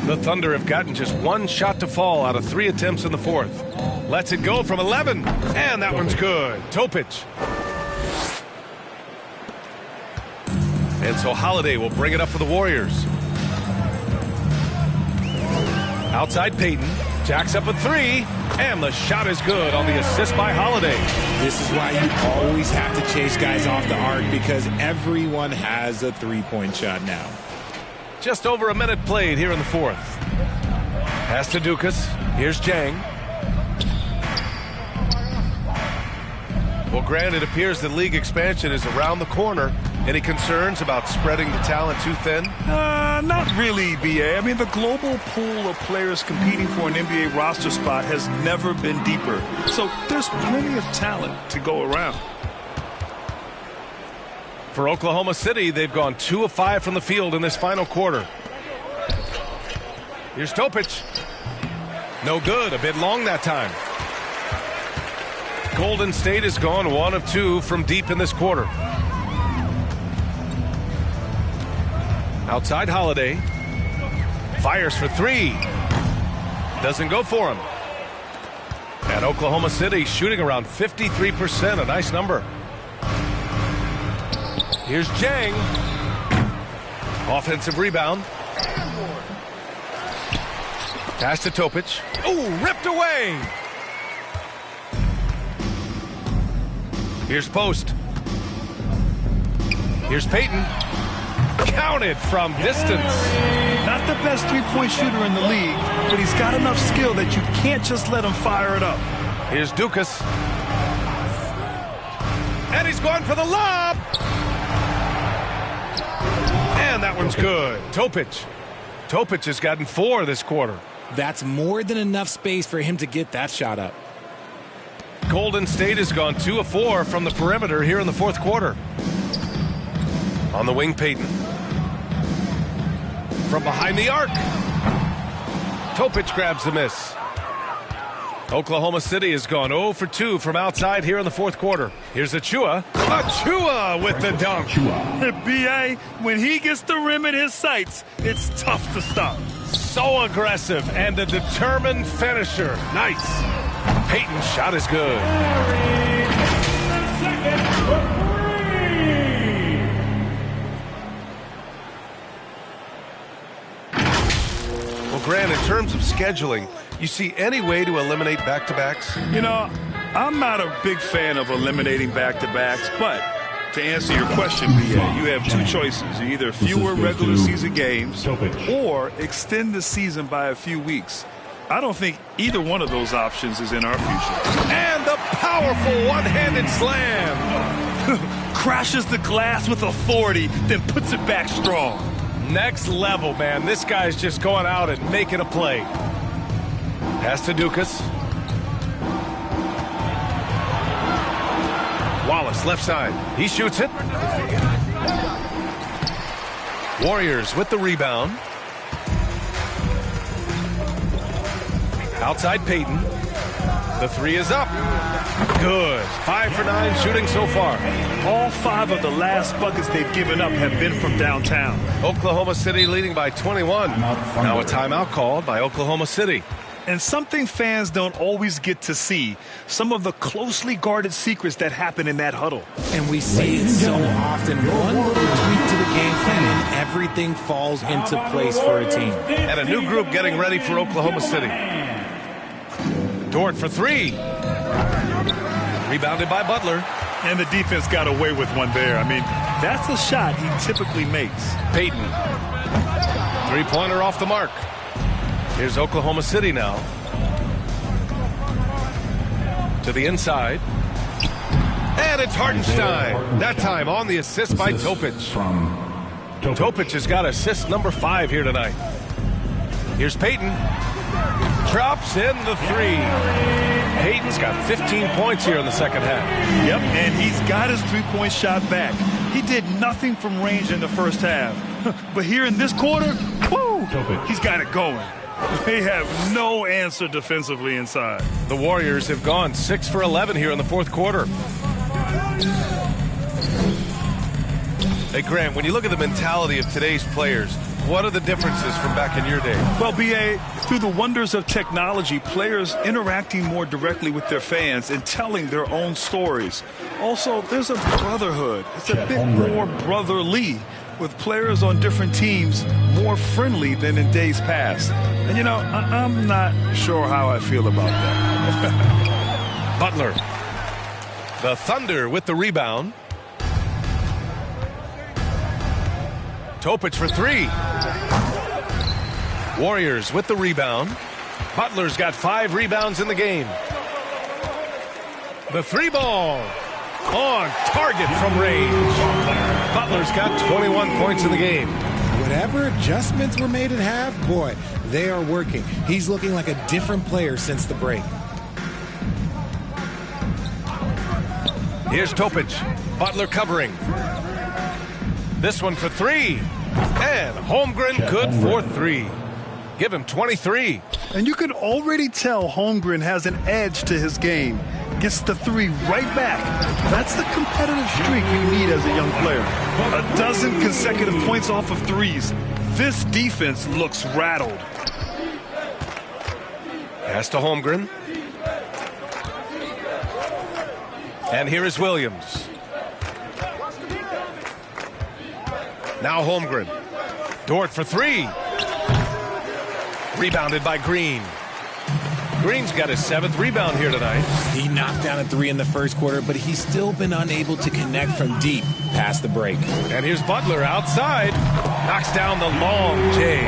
The Thunder have gotten just 1 shot to fall out of 3 attempts in the 4th. Lets it go from 11. And that one's good. Topic. And so Holiday will bring it up for the Warriors. Outside Payton. Jacks up a 3. And the shot is good on the assist by Holiday. This is why you always have to chase guys off the arc, because everyone has a 3-point shot now. Just over a minute played here in the 4th. Pass to Dukas. Here's Jang. Well, Grant, it appears that league expansion is around the corner. Any concerns about spreading the talent too thin? Not really, B.A. I mean, the global pool of players competing for an NBA roster spot has never been deeper. So there's plenty of talent to go around. For Oklahoma City, they've gone 2 of 5 from the field in this final quarter. Here's Topic. No good. A bit long that time. Golden State has gone 1 of 2 from deep in this quarter. Outside Holiday. Fires for 3. Doesn't go for him. And Oklahoma City shooting around 53%. A nice number. Here's Jang. Offensive rebound. Pass to Topic. Oh, ripped away. Here's Post. Here's Payton. Counted from distance. Not the best 3-point shooter in the league, but he's got enough skill that you can't just let him fire it up. Here's Dukas. And he's going for the lob. And that one's good. Topic. Topic has gotten 4 this quarter. That's more than enough space for him to get that shot up. Golden State has gone 2 of 4 from the perimeter here in the 4th quarter. On the wing, Payton. From behind the arc. Topic grabs the miss. Oklahoma City has gone 0 for 2 from outside here in the 4th quarter. Here's Achua. Achua with the dunk. B.A., when he gets the rim in his sights, it's tough to stop. So aggressive and a determined finisher. Nice. Payton's shot is good. Well, Grant, in terms of scheduling, you see any way to eliminate back-to-backs? You know, I'm not a big fan of eliminating back-to-backs, but to answer your question, B.A., you have two choices. Either fewer regular season games or extend the season by a few weeks. I don't think either one of those options is in our future. And the powerful one-handed slam. Crashes the glass with authority, then puts it back strong. Next level, man. This guy's just going out and making a play. Pass to Dukas. Wallace, left side. He shoots it. Warriors with the rebound. Outside Payton. The three is up. Good. 5 for 9 shooting so far. All 5 of the last buckets they've given up have been from downtown. Oklahoma City leading by 21. Now a timeout called by Oklahoma City. And something fans don't always get to see, some of the closely guarded secrets that happen in that huddle. And we see it so often. One little tweak to the game plan and everything falls into place for a team. And a new group getting ready for Oklahoma City. Dort for 3. Rebounded by Butler. And the defense got away with one there. I mean, that's a shot he typically makes. Payton. Three-pointer off the mark. Here's Oklahoma City now. To the inside. And it's Hartenstein. That time on the assist by Topic. Topic has got assist number 5 here tonight. Here's Payton. Drops in the 3. Payton's got 15 points here in the second half. Yep, and he's got his three-point shot back. He did nothing from range in the first half. But here in this quarter, woo, he's got it going. They have no answer defensively inside. The Warriors have gone 6 for 11 here in the fourth quarter. Hey, Grant, when you look at the mentality of today's players, what are the differences from back in your day? Well, B.A., through the wonders of technology, players interacting more directly with their fans and telling their own stories. Also, there's a brotherhood. It's a bit more brotherly, with players on different teams more friendly than in days past. And, you know, I'm not sure how I feel about that. Butler. The Thunder with the rebound. Topic for 3. Warriors with the rebound. Butler's got 5 rebounds in the game. The 3-ball on target from range. Butler's got 21 points in the game. Whatever adjustments were made at half, boy, they are working. He's looking like a different player since the break. Here's Topic. Butler covering. This one for 3. And Holmgren good for 3. Give him 23. And you can already tell Holmgren has an edge to his game. Gets the 3 right back. That's the competitive streak you need as a young player. A dozen consecutive points off of 3s. This defense looks rattled. Pass to Holmgren. And here is Williams. Now Holmgren. Dort for 3. Rebounded by Green. Green's got his 7th rebound here tonight. He knocked down a 3 in the first quarter, but he's still been unable to connect from deep past the break. And here's Butler outside. Knocks down the long J.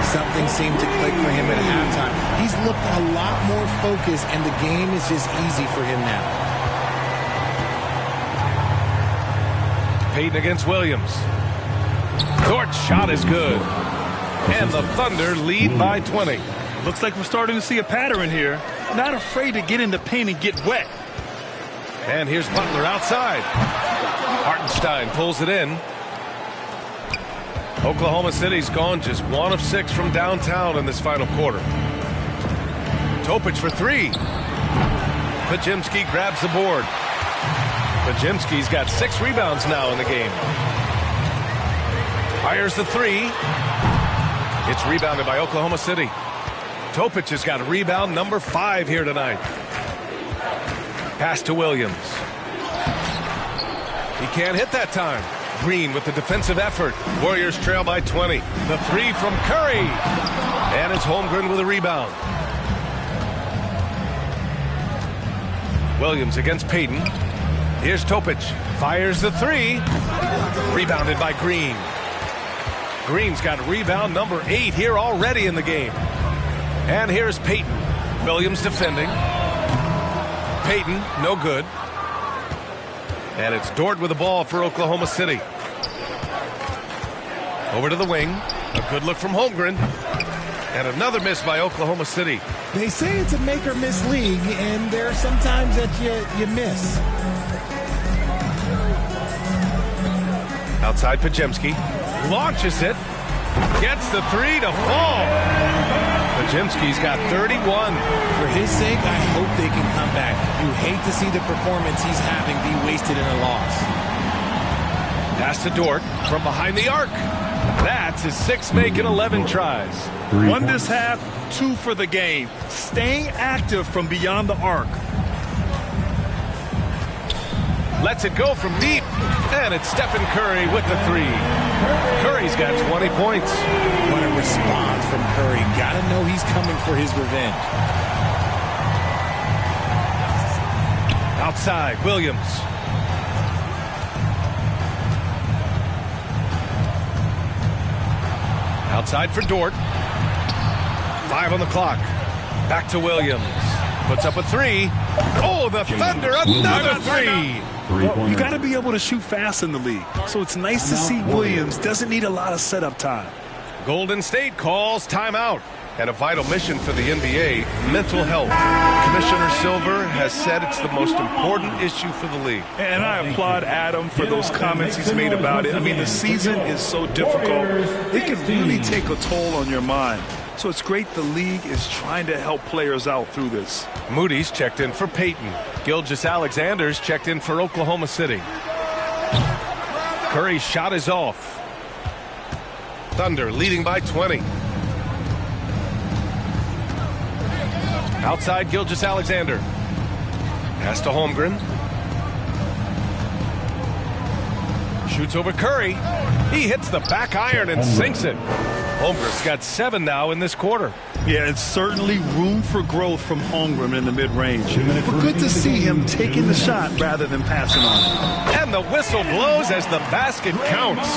Something seemed to click for him at halftime. He's looked a lot more focused, and the game is just easy for him now. Payton against Williams. Dort's shot is good. And the Thunder lead by 20. Looks like we're starting to see a pattern here. Not afraid to get in the paint and get wet. And here's Butler outside. Hartenstein pulls it in. Oklahoma City's gone just 1 of 6 from downtown in this final quarter. Topic for 3. Podziemski grabs the board. Podziemski's got 6 rebounds now in the game. Fires the 3. It's rebounded by Oklahoma City. Topic has got rebound number 5 here tonight. Pass to Williams. He can't hit that time. Green with the defensive effort. Warriors trail by 20. The 3 from Curry. And it's Holmgren with a rebound. Williams against Payton. Here's Topic. Fires the three. Rebounded by Green. Green's got rebound number 8 here already in the game. And here's Payton. Williams defending. Payton, no good. And it's Dort with the ball for Oklahoma City. Over to the wing. A good look from Holmgren. And another miss by Oklahoma City. They say it's a make or miss league, and there are some times that you miss. Outside Podziemski. Launches it. Gets the three to fall. Podziemski's got 31. For his sake, I hope they can come back. You hate to see the performance he's having be wasted in a loss. Pass to Dort from behind the arc. That's his 6th make in 11 tries. 1 this half, 2 for the game. Staying active from beyond the arc. Lets it go from deep. And it's Stephen Curry with the 3. Curry's got 20 points. What a response from Curry. Gotta know he's coming for his revenge. Outside, Williams. Outside for Dort. 5 on the clock. Back to Williams. Puts up a 3. Oh, the Thunder, another 3. Well, you got to be able to shoot fast in the league. So it's nice to see Williams doesn't need a lot of setup time. Golden State calls timeout. And a vital mission for the NBA, mental health. Commissioner Silver has said it's the most important issue for the league. And I applaud Adam for those comments he's made about it. I mean, the season is so difficult. It can really take a toll on your mind. So it's great the league is trying to help players out through this. Moody's checked in for Payton. Gilgeous-Alexander's checked in for Oklahoma City. Curry's shot is off. Thunder leading by 20. Outside Gilgeous-Alexander. Pass to Holmgren. Shoots over Curry. He hits the back iron and sinks it. Holmgren's got 7 now in this quarter. Yeah, it's certainly room for growth from Holmgren in the mid-range. But good to see him taking the shot rather than passing on it. And the whistle blows as the basket counts.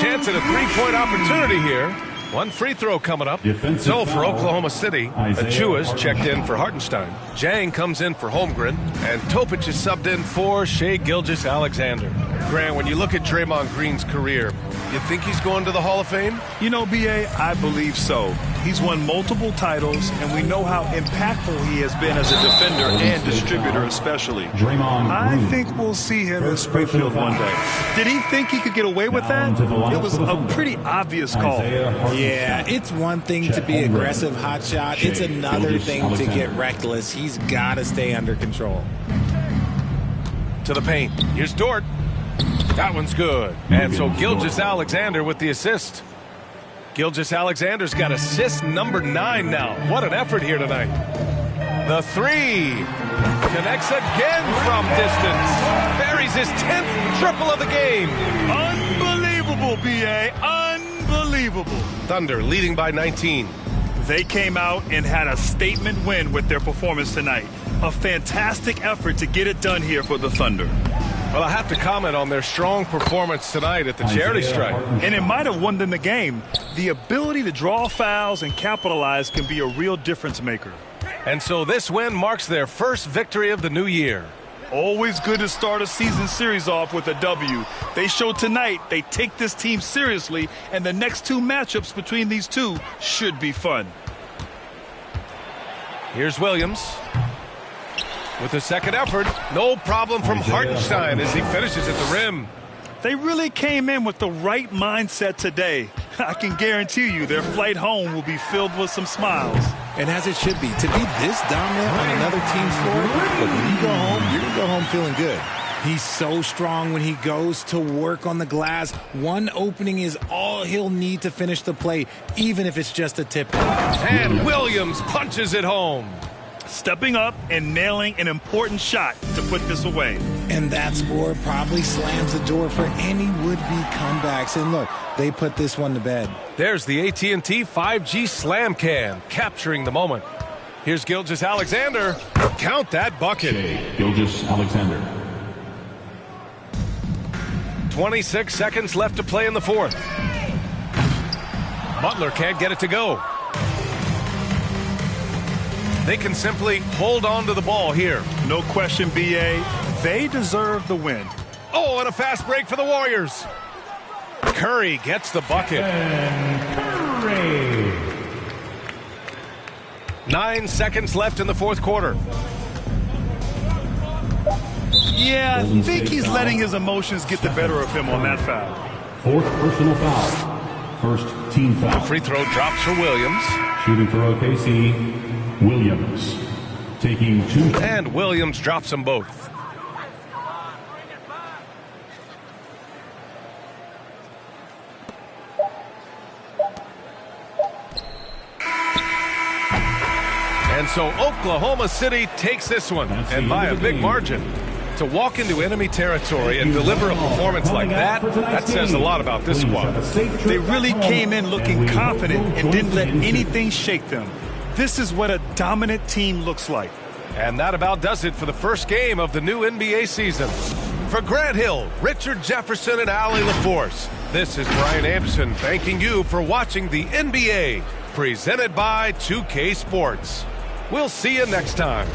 Chance at a 3-point opportunity here. 1 free throw coming up. So for Oklahoma City, Achua's checked in for Hartenstein. Jang comes in for Holmgren. And Topic is subbed in for Shai Gilgeous-Alexander. Grant, when you look at Draymond Green's career, you think he's going to the Hall of Fame? You know, B.A., I believe so. He's won multiple titles, and we know how impactful he has been as a defender and distributor especially. I think we'll see him in Springfield one day. Did he think he could get away with that? It was a pretty obvious call. Yeah, it's one thing to be aggressive hotshot. It's another thing to get reckless. He's got to stay under control. To the paint. Here's Dort. That one's good. And so Gilgeous-Alexander with the assist. Gilgeous-Alexander's got assist number 9 now. What an effort here tonight. The 3 connects again from distance. Buries his 10th triple of the game. Unbelievable, B.A. Unbelievable. Thunder leading by 19. They came out and had a statement win with their performance tonight. A fantastic effort to get it done here for the Thunder. Well, I have to comment on their strong performance tonight at the charity stripe. And it might have won them the game. The ability to draw fouls and capitalize can be a real difference maker. And so this win marks their first victory of the new year. Always good to start a season series off with a W. They showed tonight they take this team seriously, and the next 2 matchups between these two should be fun. Here's Williams. With the second effort, no problem from Hartenstein as he finishes at the rim. They really came in with the right mindset today. I can guarantee you their flight home will be filled with some smiles. And as it should be. To be this dominant on another team's floor, look, when you go home, you're going to go home feeling good. He's so strong when he goes to work on the glass. One opening is all he'll need to finish the play, even if it's just a tip. And Williams punches it home. Stepping up and nailing an important shot to put this away. And that score probably slams the door for any would-be comebacks. And look, they put this one to bed. There's the AT&T 5G Slam Cam, capturing the moment. Here's Gilgeous-Alexander. Count that bucket. Gilgeous-Alexander. 26 seconds left to play in the fourth. Butler can't get it to go. They can simply hold on to the ball here. No question, B.A. They deserve the win. Oh, and a fast break for the Warriors. Curry gets the bucket. Curry. 9 seconds left in the fourth quarter. Yeah, I think he's letting his emotions get the better of him on that foul. Fourth personal foul. First team foul. The free throw drops for Williams. Shooting for OKC, Williams. Taking 2. And Williams drops them both. And so Oklahoma City takes this one, and by a big margin. To walk into enemy territory and deliver a performance like that, that says a lot about this squad. They really came in looking confident and didn't let anything shake them. This is what a dominant team looks like. And that about does it for the first game of the new NBA season. For Grant Hill, Richard Jefferson, and Allie LaForce, this is Brian Anderson thanking you for watching the NBA, presented by 2K Sports. We'll see you next time.